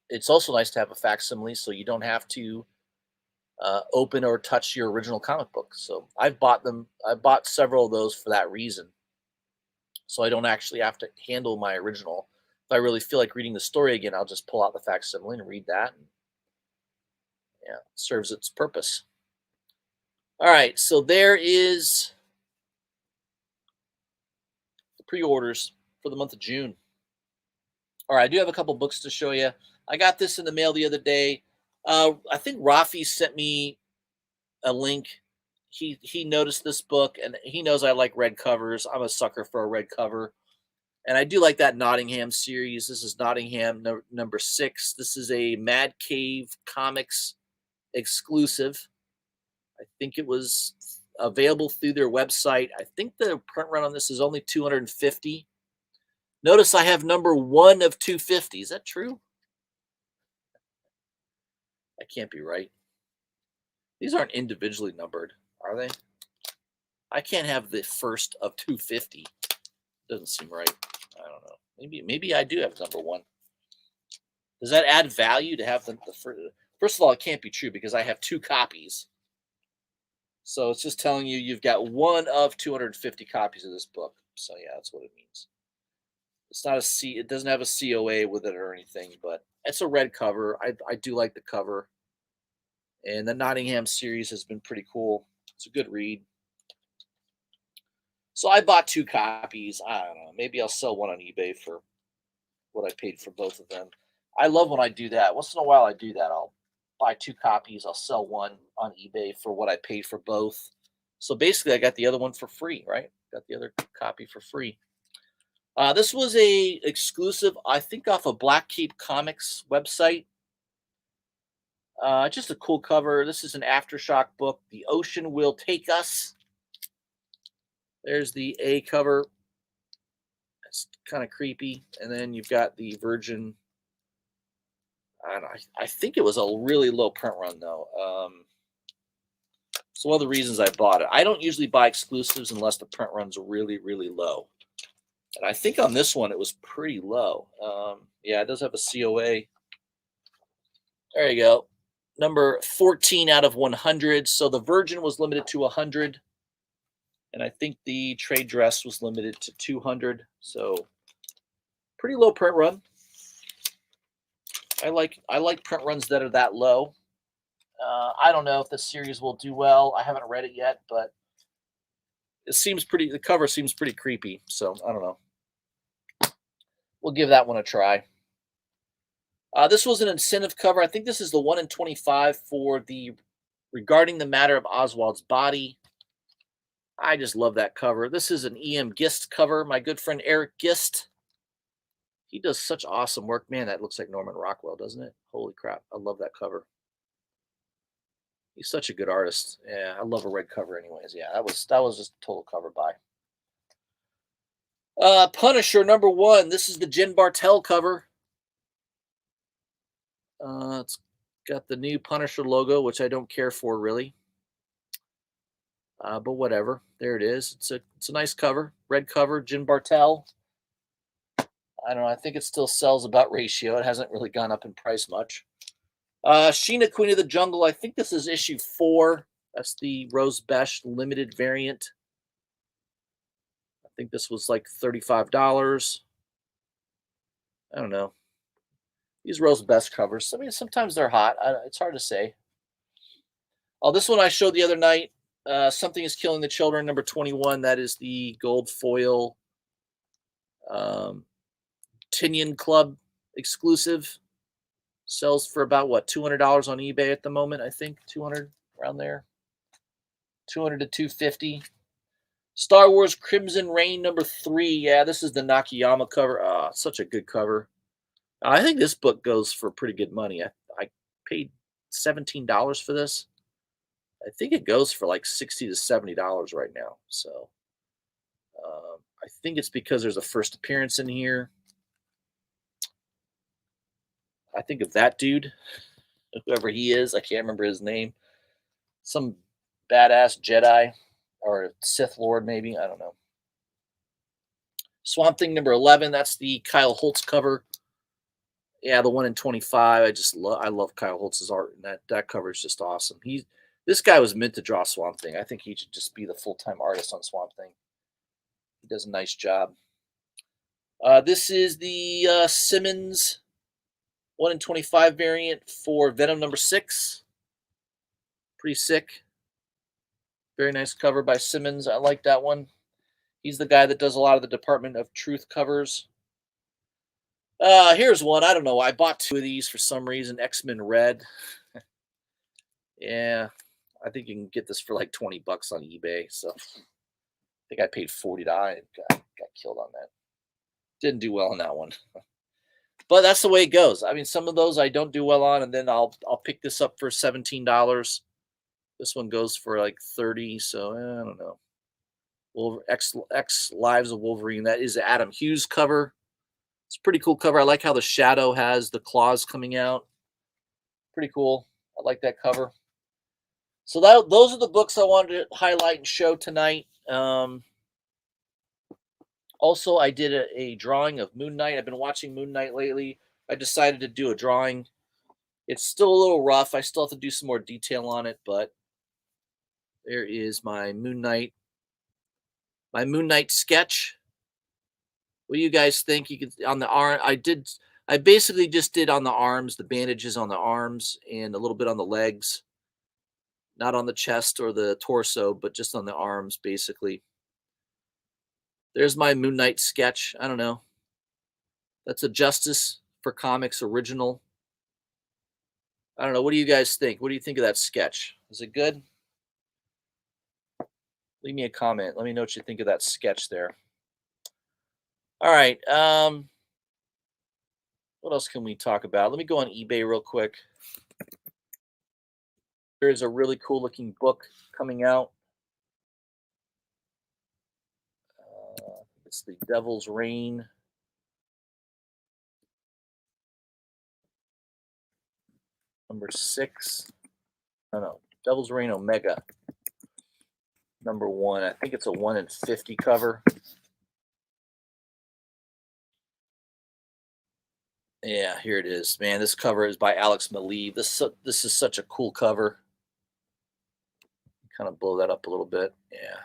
it's also nice to have a facsimile so you don't have to open or touch your original comic book. So I've bought them. I bought several of those for that reason. So I don't actually have to handle my original. If I really feel like reading the story again, I'll just pull out the facsimile and read that. And, yeah, it serves its purpose. All right, so there is pre-orders for the month of June. All right, I do have a couple books to show you. I got this in the mail the other day. I think Rafi sent me a link. He noticed this book, and he knows I like red covers. I'm a sucker for a red cover, and I do like that Nottingham series. This is Nottingham number 6. This is a Mad Cave Comics exclusive. I think it was available through their website. I think the print run on this is only 250. Notice I have number 1 of 250. Is that true? That can't be right. These aren't individually numbered, are they? I can't have the first of 250. Doesn't seem right. I don't know. Maybe I do have number 1. Does that add value to have the first? First of all, it can't be true because I have 2 copies. So it's just telling you you've got 1 of 250 copies of this book. So yeah, that's what it means. It's not a C. It doesn't have a COA with it or anything, but it's a red cover. I do like the cover. And the Nottingham series has been pretty cool. It's a good read. So I bought 2 copies. I don't know. Maybe I'll sell one on eBay for what I paid for both of them. I love when I do that. Once in a while I do that. I'll buy 2 copies. I'll sell one on eBay for what I paid for both. So basically I got the other one for free, right? Got the other copy for free. This was a exclusive, I think, off of Black Cape Comics website. Just a cool cover. This is an Aftershock book. The Ocean Will Take Us. There's the A cover. It's kind of creepy. And then you've got the Virgin. I don't know. I think it was a really low print run, though. So one of the reasons I bought it. I don't usually buy exclusives unless the print run's really, really low. And I think on this one, it was pretty low. Yeah, it does have a COA. There you go. Number 14 out of 100. So the Virgin was limited to 100. And I think the trade dress was limited to 200. So pretty low print run. I like print runs that are that low. I don't know if this series will do well. I haven't read it yet, but it seems pretty. The cover seems pretty creepy. So I don't know. We'll give that one a try. This was an incentive cover. I think this is the 1 in 25 for the Regarding the Matter of Oswald's Body. I just love that cover. This is an E.M. Gist cover. My good friend Eric Gist. He does such awesome work. Man, that looks like Norman Rockwell, doesn't it? Holy crap. I love that cover. He's such a good artist. Yeah, I love a red cover anyways. Yeah, that was just a total cover buy. Punisher number 1. This is the Jen Bartel cover. It's got the new Punisher logo, which I don't care for really. But whatever. There it is. It's a nice cover. Red cover, Jen Bartel. I don't know. I think it still sells about ratio. It hasn't really gone up in price much. Sheena, Queen of the Jungle. I think this is issue 4. That's the Rose Besh limited variant. I think this was like $35. I don't know. These Rose Besh covers, I mean, sometimes they're hot. It's hard to say. Oh, this one I showed the other night. Something is Killing the Children, number 21. That is the gold foil Tinian Club exclusive. Sells for about, what, $200 on eBay at the moment, I think. 200 around there. 200 to 250. Star Wars Crimson Reign, number 3. Yeah, this is the Nakayama cover. Oh, such a good cover. I think this book goes for pretty good money. I paid $17 for this. I think it goes for like $60 to $70 right now. So I think it's because there's a first appearance in here. I think of that dude, whoever he is. I can't remember his name. Some badass Jedi or Sith Lord, maybe. I don't know. Swamp Thing number 11. That's the Kyle Holtz cover. Yeah, the 1 in 25. I love Kyle Holtz's art, and that cover is just awesome. This guy was meant to draw Swamp Thing. I think he should just be the full-time artist on Swamp Thing. He does a nice job. This is the Simmons 1 in 25 variant for Venom number 6. Pretty sick. Very nice cover by Simmons. I like that one. He's the guy that does a lot of the Department of Truth covers. Here's one. I don't know. I bought 2 of these for some reason. X-Men Red. Yeah, I think you can get this for like $20 on eBay. So I think I paid $40. Got killed on that. Didn't do well on that one. But that's the way it goes. I mean, some of those I don't do well on, and then I'll pick this up for $17. This one goes for like 30. So I don't know. X Lives of Wolverine. That is Adam Hughes cover. It's a pretty cool cover. I like how the shadow has the claws coming out. Pretty cool. I like that cover. So those are the books I wanted to highlight and show tonight. Also, I did a drawing of Moon Knight. I've been watching Moon Knight lately. I decided to do a drawing. It's still a little rough. I still have to do some more detail on it, but there is my Moon Knight sketch. What do you guys think? You could on the arm. I basically just did on the arms, the bandages on the arms, and a little bit on the legs. Not on the chest or the torso, but just on the arms, basically. There's my Moon Knight sketch. I don't know. That's a Justice for Comics original. I don't know. What do you guys think? What do you think of that sketch? Is it good? Leave me a comment. Let me know what you think of that sketch there. All right. What else can we talk about? Let me go on eBay real quick. There is a really cool looking book coming out. It's the Devil's Reign. Number 6. No. Devil's Reign Omega. Number 1. I think it's a 1 in 50 cover. Yeah, here it is. Man, this cover is by Alex Maleev. This is such a cool cover. Kind of blow that up a little bit. Yeah.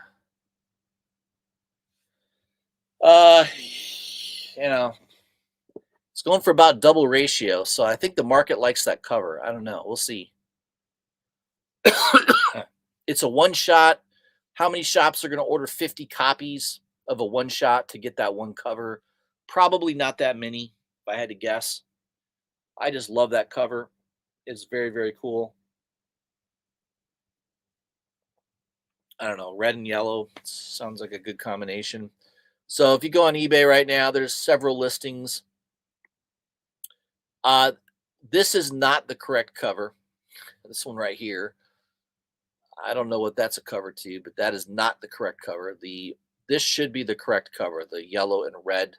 You know, it's going for about double ratio, so I think the market likes that cover. I don't know. We'll see. It's a one shot. How many shops are going to order 50 copies of a one shot to get that one cover? Probably not that many, if I had to guess. I just love that cover. It's very, very cool. I don't know, red and yellow sounds like a good combination. So if you go on eBay right now, there's several listings. This is not the correct cover. This one right here. I don't know what that's a cover to, but that is not the correct cover. This should be the correct cover, the yellow and red.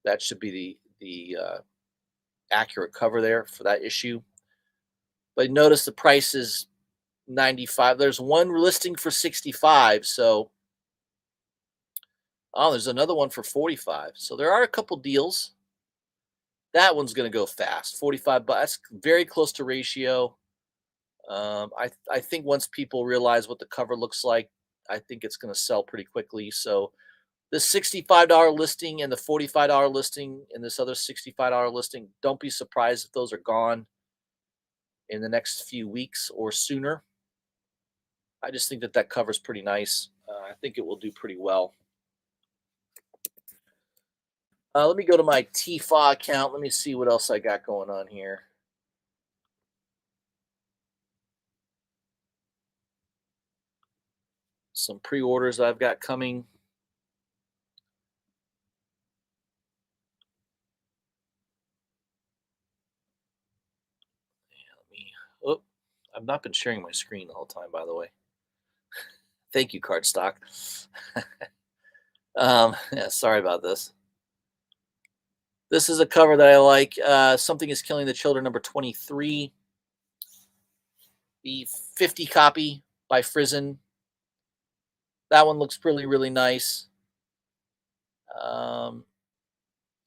That should be the accurate cover there for that issue. But notice the price is $95. There's one listing for $65. So, there's another one for $45. So there are a couple deals. That one's going to go fast. $45. That's very close to ratio. I think once people realize what the cover looks like, I think it's going to sell pretty quickly. So this $65 listing and the $45 listing and this other $65 listing, don't be surprised if those are gone in the next few weeks or sooner. I just think that cover is pretty nice. I think it will do pretty well. Let me go to my TFA account. Let me see what else I got going on here. Some pre-orders I've got coming. I've not been sharing my screen the whole time, by the way. Thank you, Cardstock. Yeah, sorry about this. This is a cover that I like. Something is Killing the Children, number 23. The 50 copy by Frizen. That one looks really, really nice.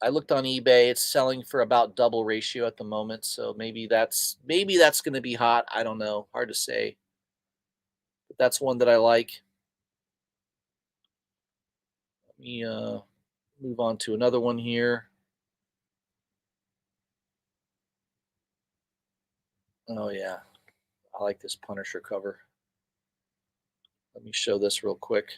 I looked on eBay. It's selling for about double ratio at the moment, so maybe that's going to be hot. I don't know. Hard to say. But that's one that I like. Let me move on to another one here. Oh yeah, I like this Punisher cover. Let me show this real quick.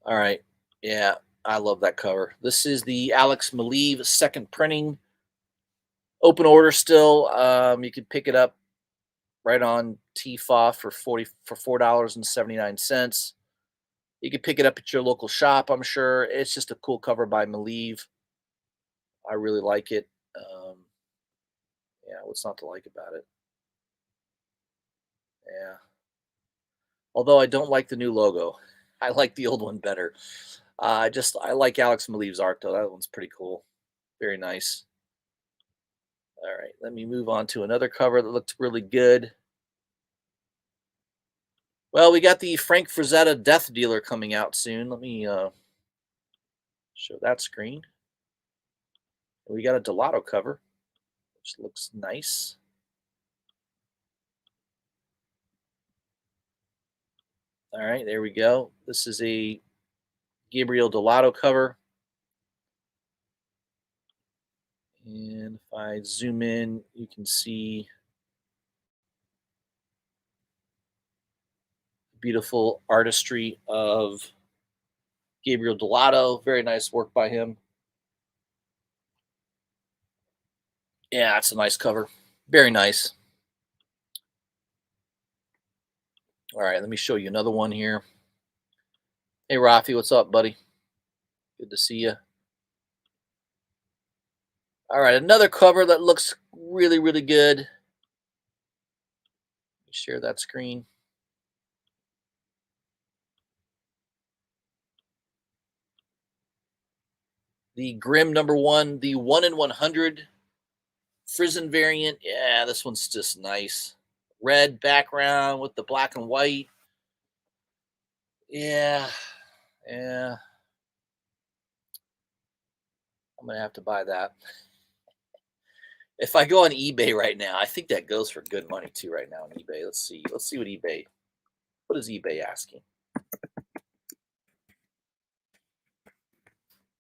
All right. Yeah, I love that cover. This is the Alex Maleev second printing. Open order still. You can pick it up right on TFA for $4.79. You can pick it up at your local shop, I'm sure. It's just a cool cover by Maleev. I really like it. Yeah, what's not to like about it? Yeah. Although I don't like the new logo. I like the old one better. I like Alex Maleev's art though. That one's pretty cool. Very nice. All right, let me move on to another cover that looks really good. Well, we got the Frank Frazetta Death Dealer coming out soon. Let me show that screen. We got a Delato cover, which looks nice. All right, there we go. This is a Gabriel Delato cover. And if I zoom in, you can see beautiful artistry of Gabriel Delato. Very nice work by him. Yeah, it's a nice cover. Very nice. All right, let me show you another one here. Hey, Rafi, what's up, buddy? Good to see you. All right, another cover that looks really, really good. Let me share that screen. The Grimm #1, the 1 in 100 Frizzen variant. Yeah, this one's just nice. Red background with the black and white. Yeah, yeah. I'm gonna have to buy that. If I go on eBay right now, I think that goes for good money too. Right now on eBay, let's see. Let's see what eBay. What is eBay asking?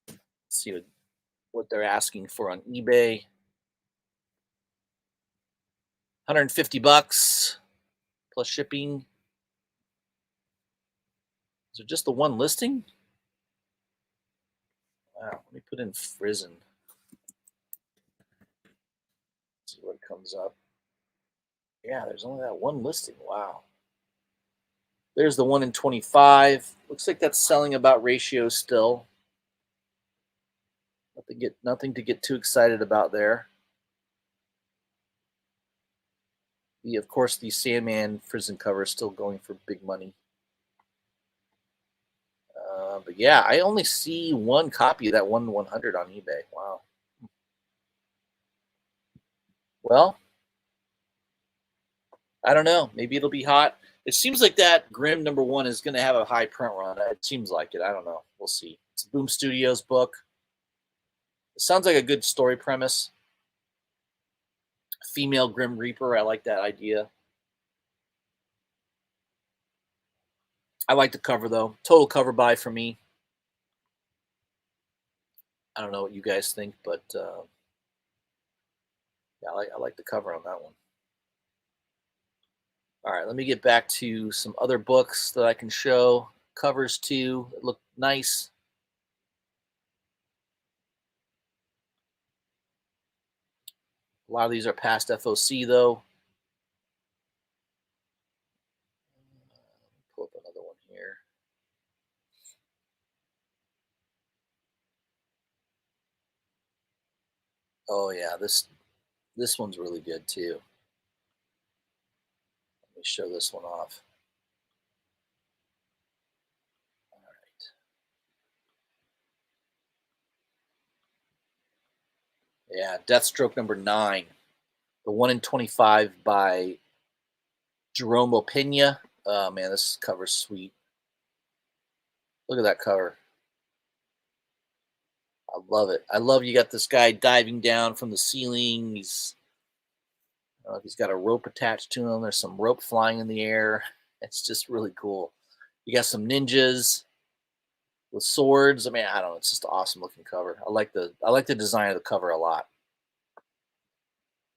Let's see what they're asking for on eBay. $150 plus shipping. Is it just the one listing? Wow. Let me put in Frizzen. See what comes up. Yeah, there's only that one listing. Wow. There's the 1 in 25. Looks like that's selling about ratio still. Nothing to get too excited about there. Of course, the Sandman Frizzen cover is still going for big money. But yeah, I only see one copy of that 1 in 100 on eBay. Wow. Well, I don't know. Maybe it'll be hot. It seems like that Grimm #1 is going to have a high print run. It seems like it. I don't know. We'll see. It's a Boom Studios book. It sounds like a good story premise. Female Grim Reaper. I like that idea. I like the cover though. Total cover buy for me. I don't know what you guys think, but yeah, I like the cover on that one. All right, let me get back to some other books that I can show covers to. It look nice. A lot of these are past FOC though. Pull up another one here. Oh yeah, this one's really good too. Let me show this one off. All right. Yeah, Deathstroke #9, the 1 in 25 by Jerome Opena. Oh man, this cover's sweet. Look at that cover. I love it. I love you got this guy diving down from the ceiling. He's got a rope attached to him. There's some rope flying in the air. It's just really cool. You got some ninjas with swords. I mean, I don't know. It's just an awesome looking cover. I like the design of the cover a lot.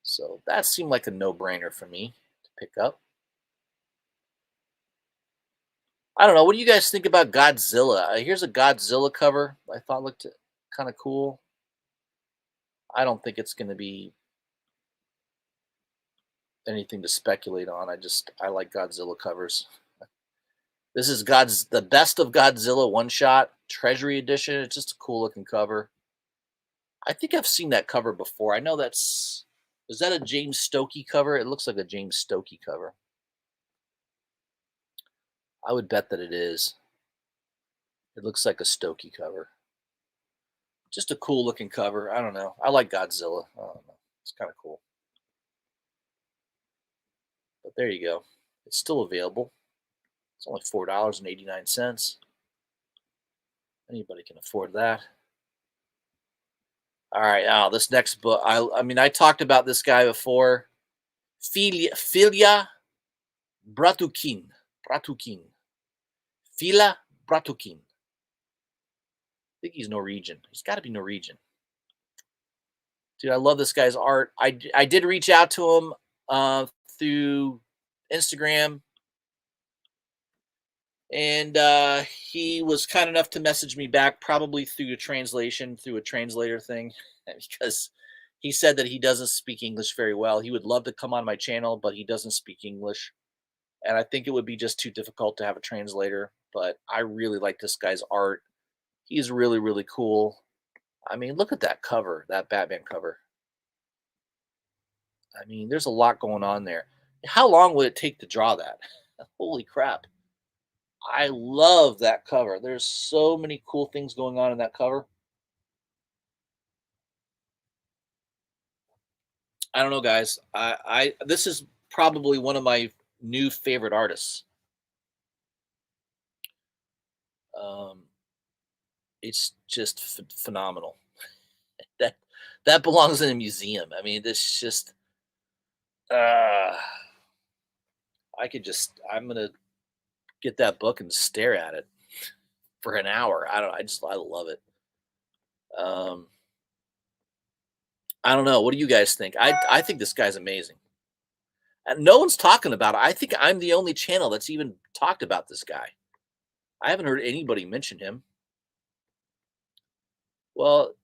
So that seemed like a no-brainer for me to pick up. I don't know. What do you guys think about Godzilla? Here's a Godzilla cover I thought looked kind of cool. I don't think it's going to be anything to speculate on. I like Godzilla covers. This is the best of Godzilla one shot Treasury edition. It's just a cool looking cover. I think I've seen that cover before. I know is that a James Stokey cover? It looks like a James Stokey cover. I would bet that it is. It looks like a Stokey cover. Just a cool looking cover. I don't know. I like Godzilla. I don't know. It's kind of cool. But there you go. It's still available. It's only $4.89. Anybody can afford that. All right. Now this next book. I mean, I talked about this guy before. Filia Bratukin. Fila Bratukin. I think he's Norwegian. He's got to be Norwegian. Dude, I love this guy's art. I did reach out to him through Instagram, and he was kind enough to message me back, probably through a translator thing, because he said that he doesn't speak English very well. He would love to come on my channel, but he doesn't speak English, and I think it would be just too difficult to have a translator. But I really like this guy's art. He's really, really cool. I mean, look at that cover, that Batman cover. I mean, there's a lot going on there. How long would it take to draw that? Holy crap. I love that cover. There's so many cool things going on in that cover. I don't know, guys. This is probably one of my new favorite artists. It's just phenomenal. That belongs in a museum. I mean, this just I'm gonna get that book and stare at it for an hour. I love it. I don't know. What do you guys think? I think this guy's amazing. And no one's talking about it. I think I'm the only channel that's even talked about this guy. I haven't heard anybody mention him. Well,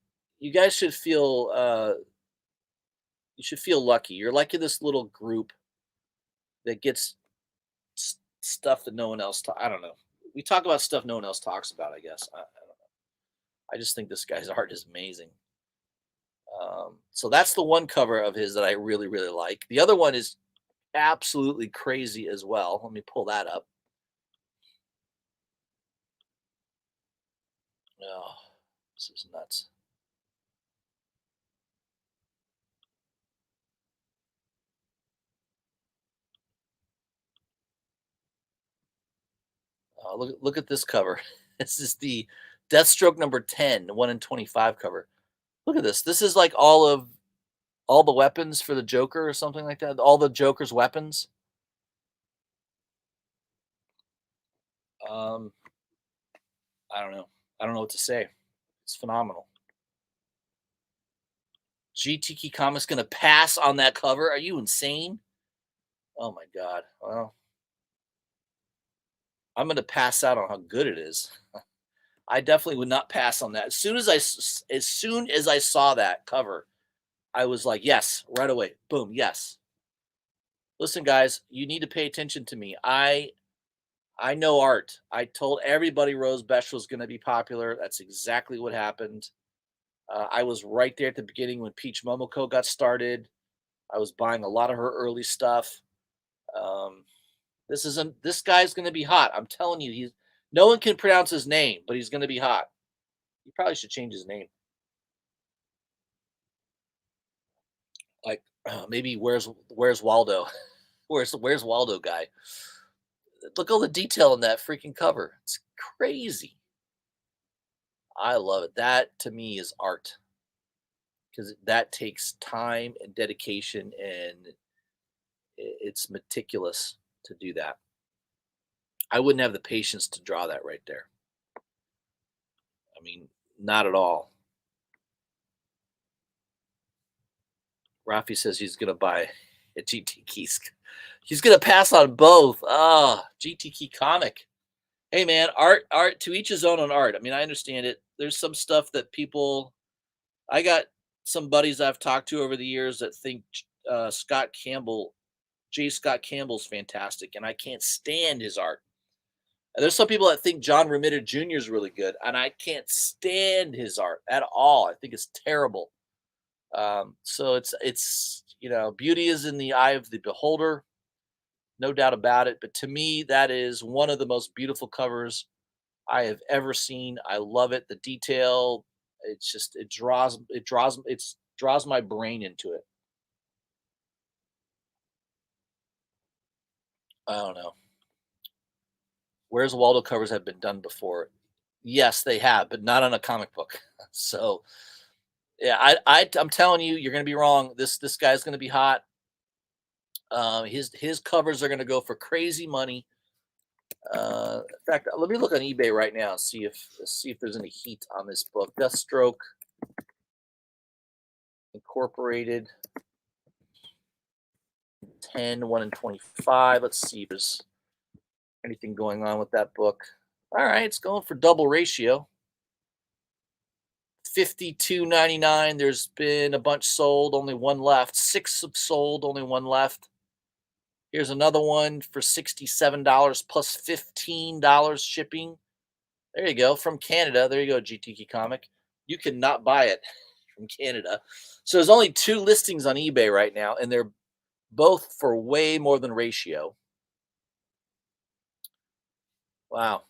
you guys should feel lucky. You're like in this little group that gets stuff that no one else I don't know. We talk about stuff no one else talks about, I guess. I don't know. I just think this guy's art is amazing. So that's the one cover of his that I really, really like. The other one is absolutely crazy as well. Let me pull that up. Oh, this is nuts. Look at this cover. This is the Deathstroke number 10, 1 in 25 cover. Look at this. This is like all the weapons for the Joker or something like that. All the Joker's weapons. I don't know. I don't know what to say. It's phenomenal. GTK Comics gonna pass on that cover? Are you insane? Oh my god. Well, I'm gonna pass out on how good it is. I definitely would not pass on that. As soon as I saw that cover, I was like, yes, right away. Boom, yes. Listen, guys, you need to pay attention to me. I know art. I told everybody Rose Besh was going to be popular. That's exactly what happened. I was right there at the beginning when Peach Momoko got started. I was buying a lot of her early stuff. This guy's going to be hot. I'm telling you, no one can pronounce his name, but he's going to be hot. You probably should change his name. Like maybe where's Waldo? where's Waldo guy? Look at all the detail in that freaking cover. It's crazy. I love it. That to me is art, because that takes time and dedication, and it's meticulous to do that. I wouldn't have the patience to draw that right there. I mean, not at all. Rafi says he's going to buy a GT Keys. He's going to pass on both. GT Key comic. Hey man, art to each his own on art. I mean, I understand it. There's some stuff that people I got some buddies I've talked to over the years that think Scott Campbell, J. Scott Campbell's fantastic, and I can't stand his art. And there's some people that think John Romita Jr. is really good, and I can't stand his art at all. I think it's terrible. So it's beauty is in the eye of the beholder, no doubt about it. But to me, that is one of the most beautiful covers I have ever seen. I love it. The detail, it's just it draws my brain into it. I don't know. Where's Waldo covers have been done before. Yes, they have, but not on a comic book. So yeah, I'm telling you, you're gonna be wrong. This guy's gonna be hot. His covers are gonna go for crazy money. In fact, let me look on eBay right now and see if there's any heat on this book. Deathstroke Incorporated, 10, 1 in 25. Let's see if there's anything going on with that book. All right, it's going for double ratio. 52.99. There's been a bunch sold, only one left. 6 have sold, only one left. Here's another one for $67 plus $15 shipping. There you go, from Canada. There you go, GTK Comic. You cannot buy it from Canada. So there's only 2 listings on eBay right now, and they're both for way more than ratio. Wow.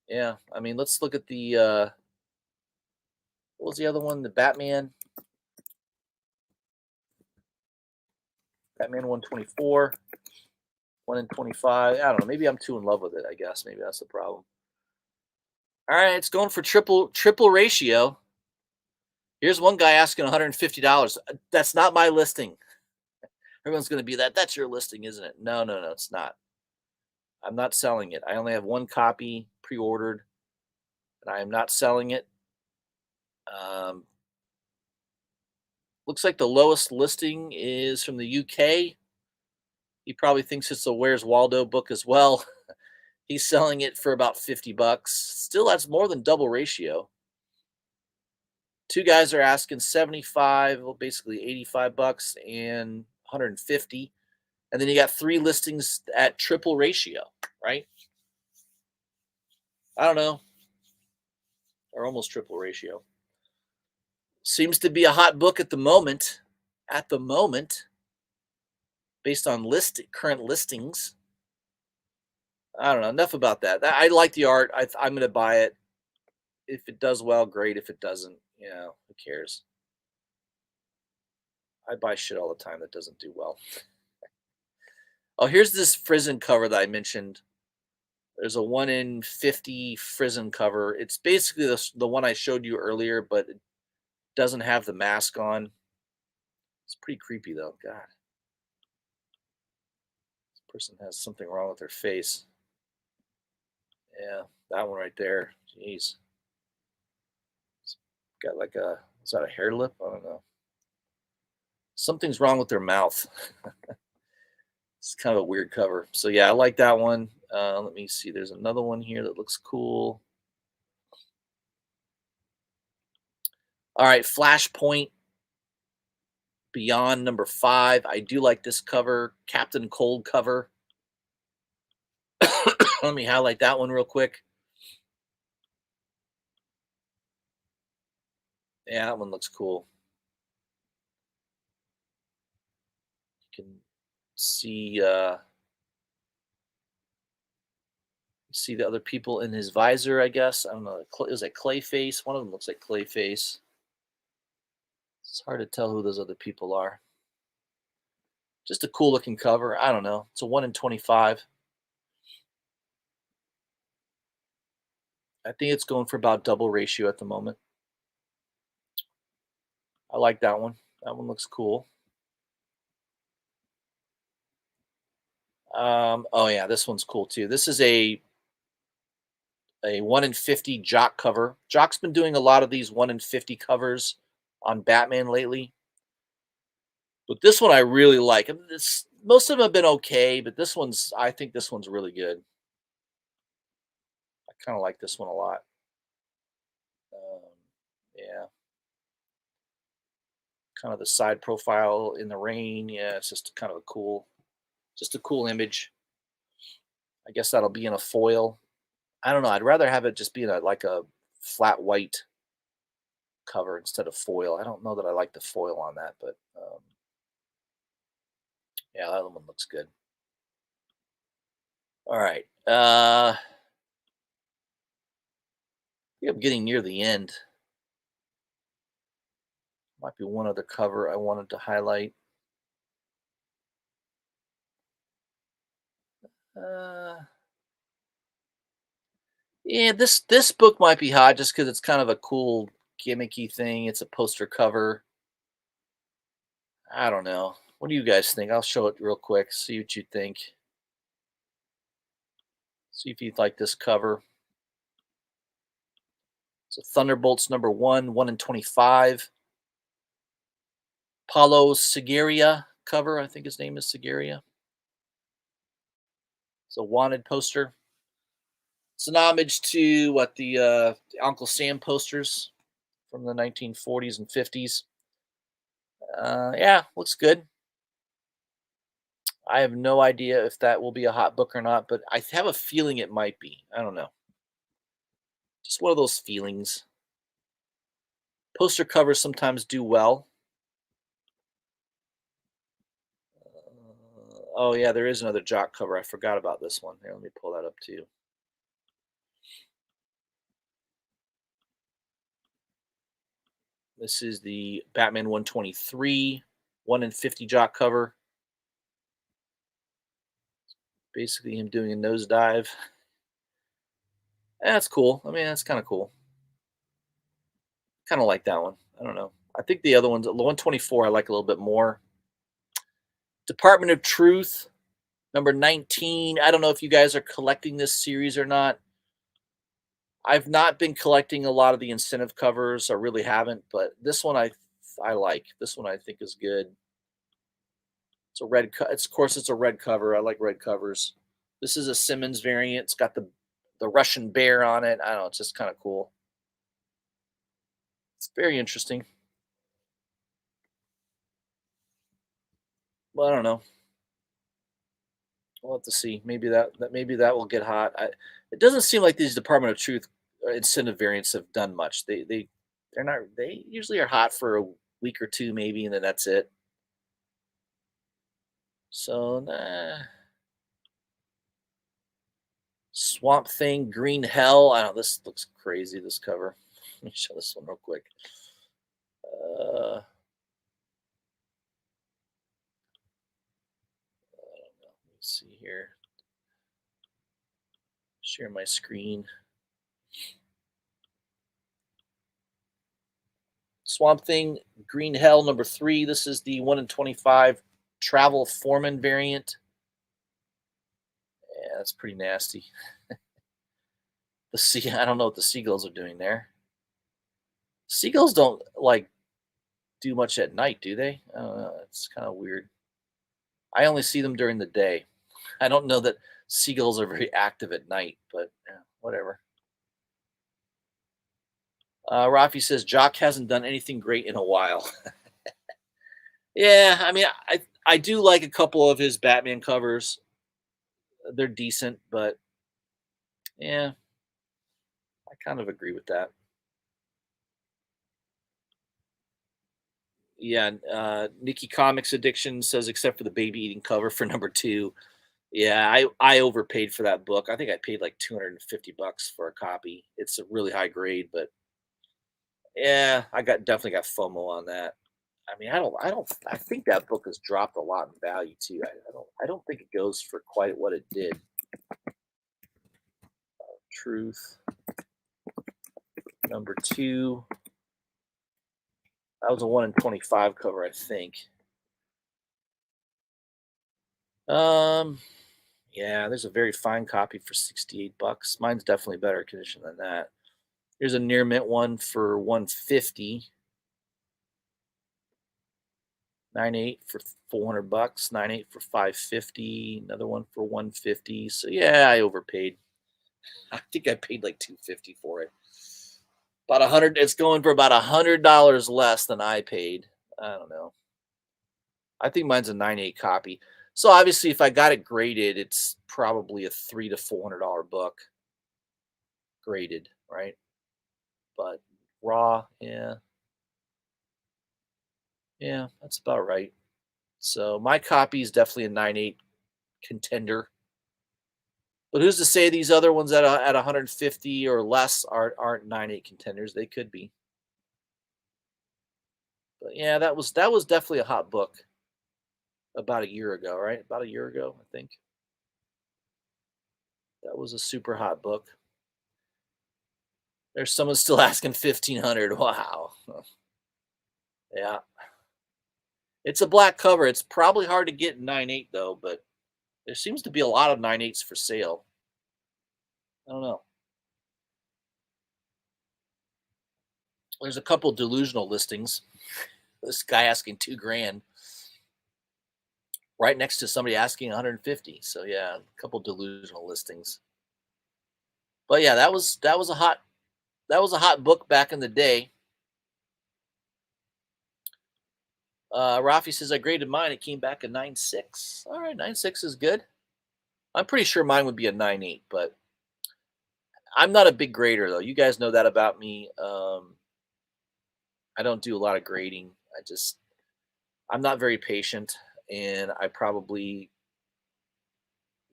Yeah. I mean, let's look at the what was the other one? The Batman 124, 1 in 25. I don't know. Maybe I'm too in love with it, I guess. Maybe that's the problem. All right, it's going for triple ratio. Here's one guy asking $150. That's not my listing. Everyone's going to be that's your listing, isn't it? No, no, no, it's not. I'm not selling it. I only have one copy pre-ordered, and I am not selling it. Um, looks like the lowest listing is from the UK. He probably thinks it's a Where's Waldo book as well. He's selling it for about $50. Still, that's more than double ratio. 2 guys are asking 75, well, basically $85 and 150. And then you got 3 listings at triple ratio, right? I don't know. Or almost triple ratio. Seems to be a hot book at the moment. At the moment, based on current listings. I don't know. Enough about that. I like the art. I'm going to buy it. If it does well, great. If it doesn't, who cares? I buy shit all the time that doesn't do well. Oh, here's this Frizzen cover that I mentioned. There's a 1 in 50 Frizzen cover. It's basically the one I showed you earlier, but it doesn't have the mask on. It's pretty creepy, though. God. This person has something wrong with their face. Yeah, that one right there. Jeez. It's got like is that a hair lip? I don't know. Something's wrong with their mouth. It's kind of a weird cover. So yeah, I like that one. Let me see. There's another one here that looks cool. All right, Flashpoint Beyond number 5. I do like this cover. Captain Cold cover. Let me highlight that one real quick. Yeah, that one looks cool. You can see the other people in his visor, I guess. I don't know. Is it Clayface? One of them looks like Clayface. It's hard to tell who those other people are. Just a cool looking cover. I don't know. It's a 1 in 25. I think it's going for about double ratio at the moment. I like that one. That one looks cool. Oh yeah, this one's cool too. This is a 1 in 50 Jock cover. Jock's been doing a lot of these 1 in 50 covers on Batman lately. But this one I really like. Most of them have been okay, but I think this one's really good. I kind of like this one a lot. Yeah, kind of the side profile in the rain. Yeah, it's just kind of just a cool image. I guess that'll be in a foil. I don't know. I'd rather have it just be in like a flat white cover instead of foil. I don't know that I like the foil on that, but yeah, that one looks good. All right. I think I'm getting near the end. Might be one other cover I wanted to highlight. Uh, yeah, this book might be hot just because it's kind of a cool gimmicky thing. It's a poster cover. I don't know. What do you guys think? I'll show it real quick. See what you think. See if you'd like this cover. So Thunderbolts number 1 in 25. Paulo Seguria cover. I think his name is Seguria. It's a wanted poster. It's an homage to what the Uncle Sam posters from the 1940s and 50s. Yeah, looks good. I have no idea if that will be a hot book or not, but I have a feeling it might be. I don't know. Just one of those feelings. Poster covers sometimes do well. Oh yeah, there is another Jock cover. I forgot about this one. Here, let me pull that up too. This is the Batman 123, 1 in 50 Jock cover. Basically him doing a nosedive. That's cool. I mean, that's kind of cool. Kind of like that one. I don't know. I think the other ones, the 124, I like a little bit more. Department of Truth, number 19. I don't know if you guys are collecting this series or not. I've not been collecting a lot of the incentive covers. I really haven't, but this one I like. This one I think is good. It's a red. It's of course it's a red cover. I like red covers. This is a Simmons variant. It's got the Russian bear on it. I don't know. It's just kind of cool. It's very interesting. Well, I don't know. We'll have to see. Maybe that will get hot. It doesn't seem like these Department of Truth incentive variants have done much. They're not. They usually are hot for a week or two, maybe, and then that's it. So nah. Swamp Thing, Green Hell. I don't know. This looks crazy. This cover. Let me show this one real quick. Let me see here. Share my screen. Swamp Thing, Green Hell, number 3. This is the 1 in 25 Travel Foreman variant. Yeah, that's pretty nasty. I don't know what the seagulls are doing there. Seagulls don't like do much at night, do they? I don't know. It's kind of weird. I only see them during the day. I don't know that seagulls are very active at night, but yeah, whatever. Rafi says Jock hasn't done anything great in a while. Yeah, I mean, I do like a couple of his Batman covers. They're decent, but yeah, I kind of agree with that. Yeah, Nikki Comics Addiction says except for the baby eating cover for number 2. Yeah, I overpaid for that book. I think I paid like $250 for a copy. It's a really high grade, but yeah, definitely got FOMO on that. I mean, I think that book has dropped a lot in value too. I don't think it goes for quite what it did. Truth number 2. That was a 1 in 25 cover, I think. Um, yeah, there's a very fine copy for $68. Mine's definitely better condition than that. Here's a near mint one for 150. 9.8 for $400. 9.8 for $550. Another one for $150. So yeah, I overpaid. I think I paid like $250 for it. About 100. It's going for about $100 less than I paid. I don't know. I think mine's a 9.8 copy. So obviously, if I got it graded, it's probably a $300 to $400 book graded, right? But raw, yeah, that's about right. So my copy is definitely a 9.8 contender. But who's to say these other ones at 150 or less aren't 9.8 contenders? They could be. But yeah, that was definitely a hot book about a year ago, right? About a year ago, I think. That was a super hot book. There's someone still asking 1,500. Wow. Yeah. It's a black cover. It's probably hard to get in 9.8 though, but there seems to be a lot of 9.8s for sale. I don't know. There's a couple delusional listings. This guy asking 2 grand right next to somebody asking 150. So yeah, a couple delusional listings. But yeah, that was a hot book back in the day. Rafi says I graded mine. It came back a 9.6. All right, 9.6 is good. I'm pretty sure mine would be a 9.8, but I'm not a big grader though. You guys know that about me. I don't do a lot of grading. I'm not very patient, and I probably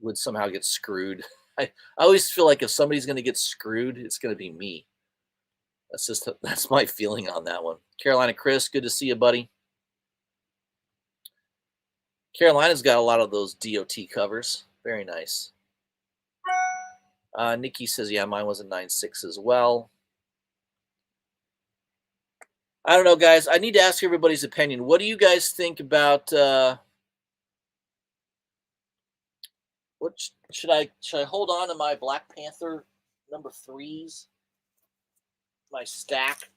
would somehow get screwed. I always feel like if somebody's going to get screwed, it's going to be me. That's my feeling on that one. Carolina Chris, good to see you, buddy. Carolina's got a lot of those DOT covers. Very nice. Nikki says, yeah, mine was a 9.6 as well. I don't know, guys. I need to ask everybody's opinion. What do you guys think about what should I hold on to my Black Panther number 3s? My stack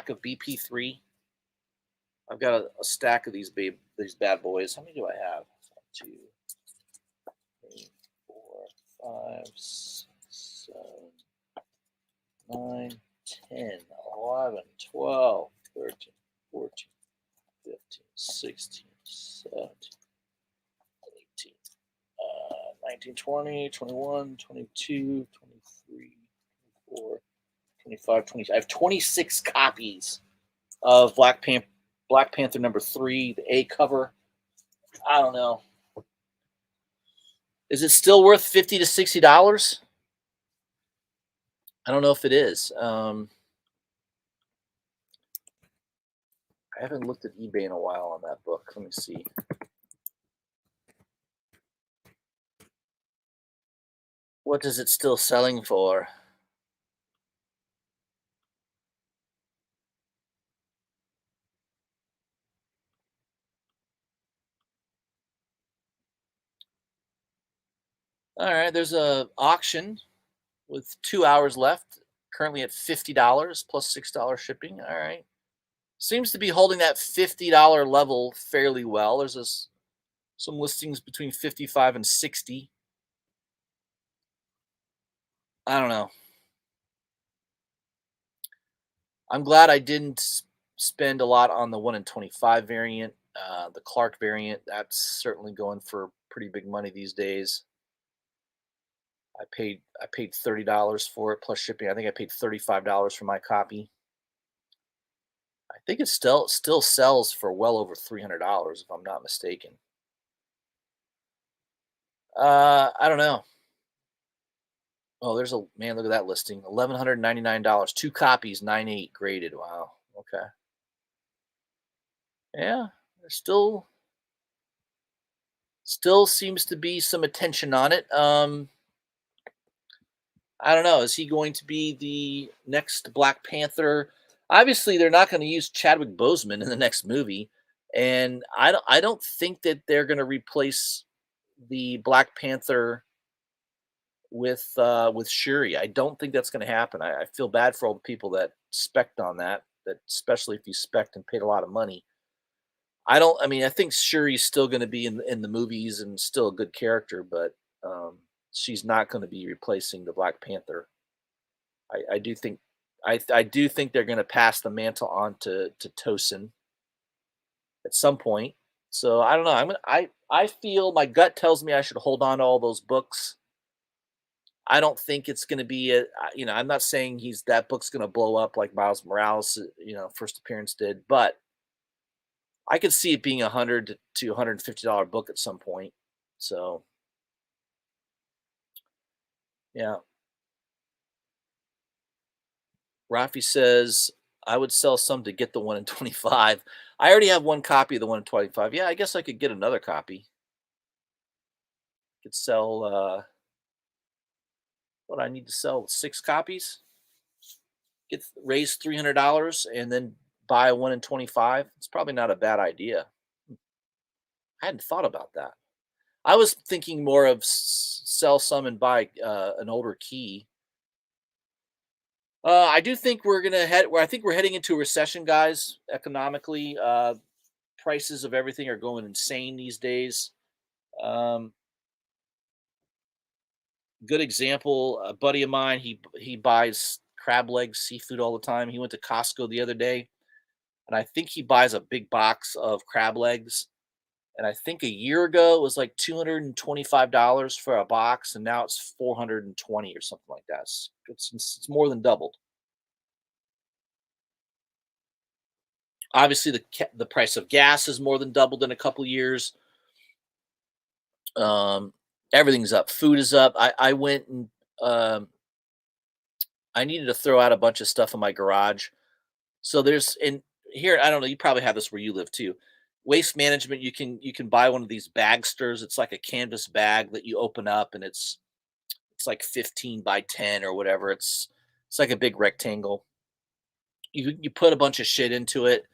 of BP3. I've got a stack of these bad boys. How many do I have? 1, 2, 3, 4, 5, 6, 7, 9, 10, 11, 12, 13, 14, 15, 16, 17, 18, 19, 20, 21, 22, 23, 24, 25, 20. I have 26 copies of Black Panther number 3, the A cover. I don't know. Is it still worth $50 to $60? I don't know if it is. I haven't looked at eBay in a while on that book. Let me see. What is it still selling for? All right, there's a auction with 2 hours left, currently at $50 plus $6 shipping. All right. Seems to be holding that $50 level fairly well. There's some listings between 55 and 60. I don't know. I'm glad I didn't spend a lot on the 1 in 25 variant. The Clark variant, that's certainly going for pretty big money these days. I paid $30 for it plus shipping. I think I paid $35 for my copy. I think it still sells for well over $300 if I'm not mistaken. I don't know. Oh, there's a man. Look at that listing. $1,199. 2 copies, 9.8 graded. Wow. Okay. Yeah. There's still seems to be some attention on it. I don't know. Is he going to be the next Black Panther? Obviously, they're not going to use Chadwick Boseman in the next movie, and I don't think that they're going to replace the Black Panther with Shuri. I don't think that's going to happen. I feel bad for all the people that spec'd on that. That especially if you spec'd and paid a lot of money. I don't. I mean, I think Shuri's still going to be in the movies and still a good character, but she's not going to be replacing the Black Panther. I do think I do think they're going to pass the mantle on to Tosin at some point. So I don't know. I feel my gut tells me I should hold on to all those books. I don't think it's going to be I'm not saying that book's going to blow up like Miles Morales, first appearance did, but I could see it being $100 to $150 book at some point. So yeah. Rafi says I would sell some to get the 1 in 25. I already have one copy of the 1 in 25. Yeah, I guess I could get another copy. Could sell what I need to sell 6 copies. Raise $300 and then buy a 1 in 25. It's probably not a bad idea. I hadn't thought about that. I was thinking more of sell some and buy an older key. I do think we're gonna head. Where I think we're heading into a recession, guys. Economically, prices of everything are going insane these days. Um, Good example. A buddy of mine, he buys crab legs, seafood all the time. He went to Costco the other day, and I think he buys a big box of crab legs. And I think a year ago it was like $225 for a box, and now it's 420 or something like that. It's more than doubled. Obviously, the price of gas has more than doubled in a couple years. Um, Everything's up. Food is up. I went and I needed to throw out a bunch of stuff in my garage. So there's in here. I don't know. You probably have this where you live too. Waste management. You can buy one of these bagsters. It's like a canvas bag that you open up, and it's like 15 by 10 or whatever. It's like a big rectangle. You put a bunch of shit into it,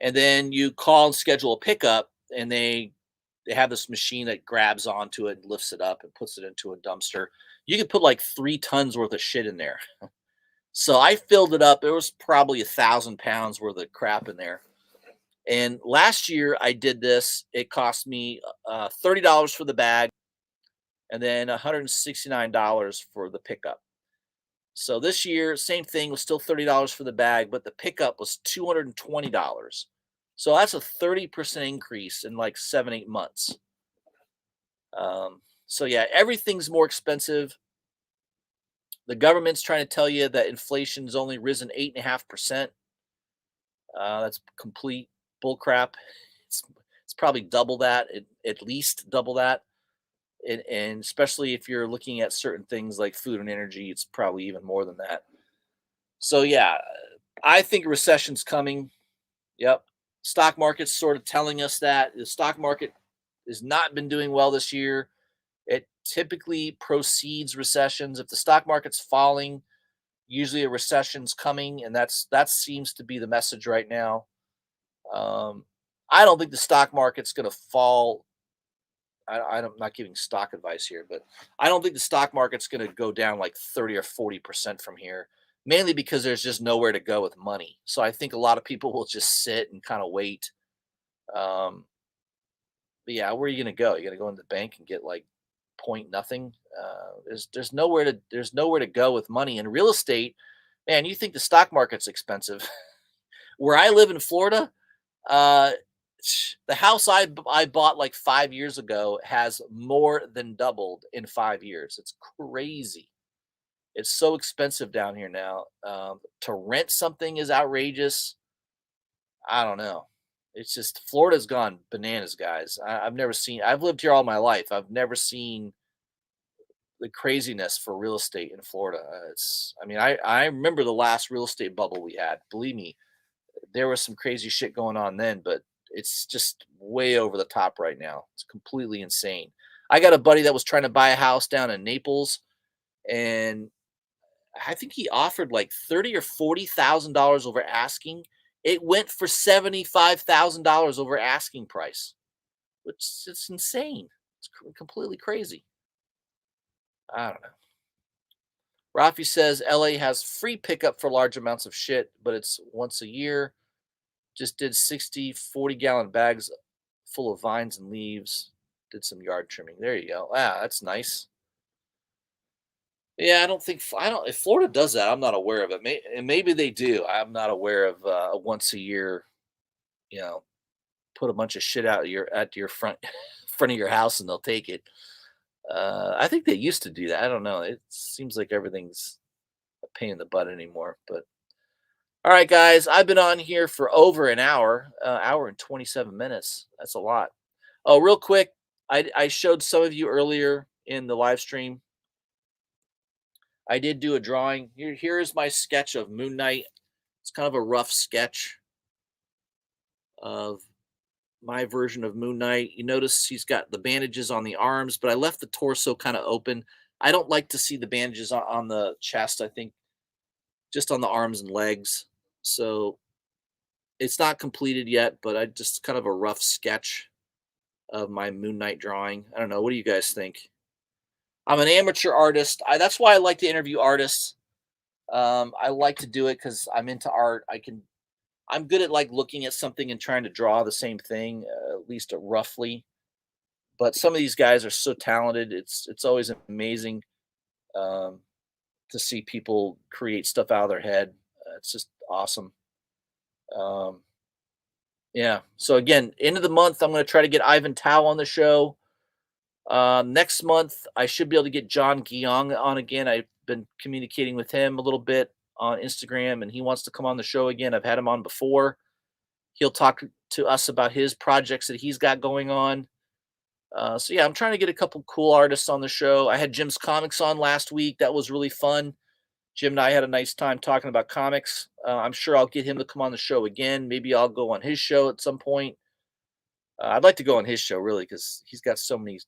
and then you call and schedule a pickup, and they have this machine that grabs onto it and lifts it up and puts it into a dumpster. You can put like 3 tons worth of shit in there. So I filled it up. There was probably 1,000 pounds worth of crap in there. And last year I did this. It cost me $30 for the bag and then $169 for the pickup. So this year, same thing, was still $30 for the bag, but the pickup was $220. So that's a 30% increase in like 7, 8 months. So yeah, everything's more expensive. The government's trying to tell you that inflation's only risen 8.5%. That's complete bullcrap. It's probably double that, at least double that. And especially if you're looking at certain things like food and energy, it's probably even more than that. So yeah, I think a recession's coming. Yep. Stock market's sort of telling us that the stock market has not been doing well this year. It typically precedes recessions. If the stock market's falling, usually a recession's coming, and that seems to be the message right now. Um, I don't think the stock market's going to fall. I'm not giving stock advice here, but I don't think the stock market's going to go down like 30 or 40% from here, mainly because there's just nowhere to go with money. So I think a lot of people will just sit and kind of wait. Um, but yeah, where are you going to go? You're going to go into the bank and get like point nothing. There's nowhere to go with money in real estate. Man, you think the stock market's expensive? Where I live in Florida, uh, the house I bought like 5 years ago has more than doubled in 5 years. It's crazy. It's so expensive down here now. To rent something is outrageous. I don't know. It's just Florida's gone bananas, guys. I've never seen. I've lived here all my life. I've never seen the craziness for real estate in Florida. I mean, I remember the last real estate bubble we had. Believe me, there was some crazy shit going on then, but it's just way over the top right now. It's completely insane. I got a buddy that was trying to buy a house down in Naples, and I think he offered like 30 or $40,000 over asking. It went for $75,000 over asking price, which is insane. It's completely crazy. I don't know. Rafi says LA has free pickup for large amounts of shit, but it's once a year. Just did 60 40-gallon bags full of vines and leaves. Did some yard trimming. There you go. Ah, that's nice. Yeah, I don't think I don't. If Florida does that, I'm not aware of it. And maybe they do. I'm not aware of a once a year. You know, put a bunch of shit out your front front of your house and they'll take it. I think they used to do that. I don't know. It seems like everything's a pain in the butt anymore. But all right, guys, I've been on here for over an hour, hour and 27 minutes. That's a lot. Oh, real quick, I showed some of you earlier in the live stream. I did do a drawing. Here is my sketch of Moon Knight. It's kind of a rough sketch of my version of Moon Knight. You notice he's got the bandages on the arms, but I left the torso kind of open. I don't like to see the bandages on the chest. I think just on the arms and legs. So it's not completed yet, but I just kind of a rough sketch of my Moon Knight drawing. I don't know. What do you guys think? I'm an amateur artist. That's why I like to interview artists. I like to do it because I'm into art. I'm good at like looking at something and trying to draw the same thing, at least roughly. But some of these guys are so talented. It's always amazing um, to see people create stuff out of their head. It's just awesome. Um, yeah. So again, end of the month, I'm going to try to get Ivan Tao on the show. Next month, I should be able to get John Guiong on again. I've been communicating with him a little bit on Instagram, and he wants to come on the show again. I've had him on before. He'll talk to us about his projects that he's got going on. So yeah, I'm trying to get a couple cool artists on the show. I had Jim's Comics on last week. That was really fun. Jim and I had a nice time talking about comics. I'm sure I'll get him to come on the show again. Maybe I'll go on his show at some point. I'd like to go on his show really because he's got so many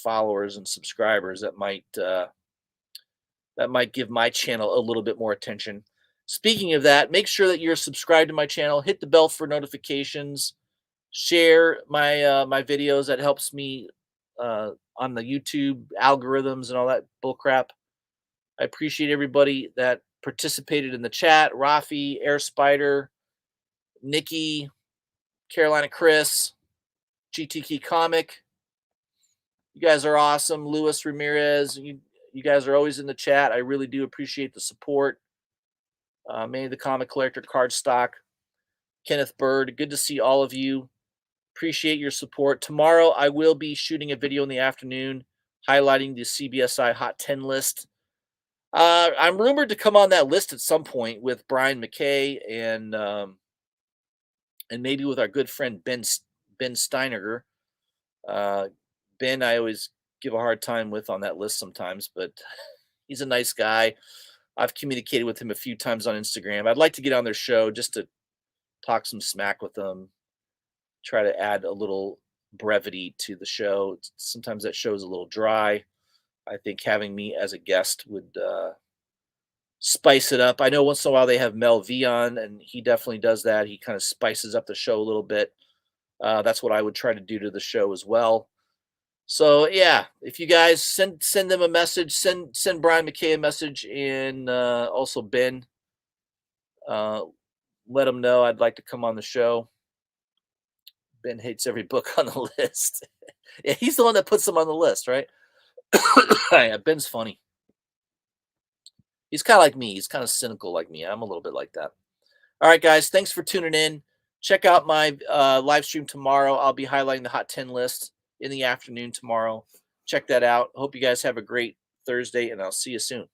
followers and subscribers that might give my channel a little bit more attention. Speaking of that, make sure that you're subscribed to my channel. Hit the bell for notifications. Share my videos. That helps me on the YouTube algorithms and all that bullcrap. I appreciate everybody that participated in the chat. Rafi, Air Spider, Nikki, Carolina Chris, GTK Comic. You guys are awesome. Luis Ramirez, you guys are always in the chat. I really do appreciate the support. Manny the Comic Collector, Cardstock, Kenneth Bird. Good to see all of you. Appreciate your support. Tomorrow, I will be shooting a video in the afternoon highlighting the CBSI Hot 10 list. I'm rumored to come on that list at some point with Brian McKay and maybe with our good friend Ben Steiniger. Ben, I always give a hard time with on that list sometimes, but he's a nice guy. I've communicated with him a few times on Instagram. I'd like to get on their show just to talk some smack with them, try to add a little brevity to the show. Sometimes that show is a little dry. I think having me as a guest would spice it up. I know once in a while they have Mel V on, and he definitely does that. He kind of spices up the show a little bit. That's what I would try to do to the show as well. So yeah, if you guys send them a message, send Brian McKay a message, and also Ben. Let him know I'd like to come on the show. Ben hates every book on the list. Yeah, he's the one that puts them on the list, right? Yeah, Ben's funny. He's kind of like me. He's kind of cynical like me. I'm a little bit like that. All right, guys. Thanks for tuning in. Check out my live stream tomorrow. I'll be highlighting the Hot 10 list in the afternoon tomorrow. Check that out. Hope you guys have a great Thursday, and I'll see you soon.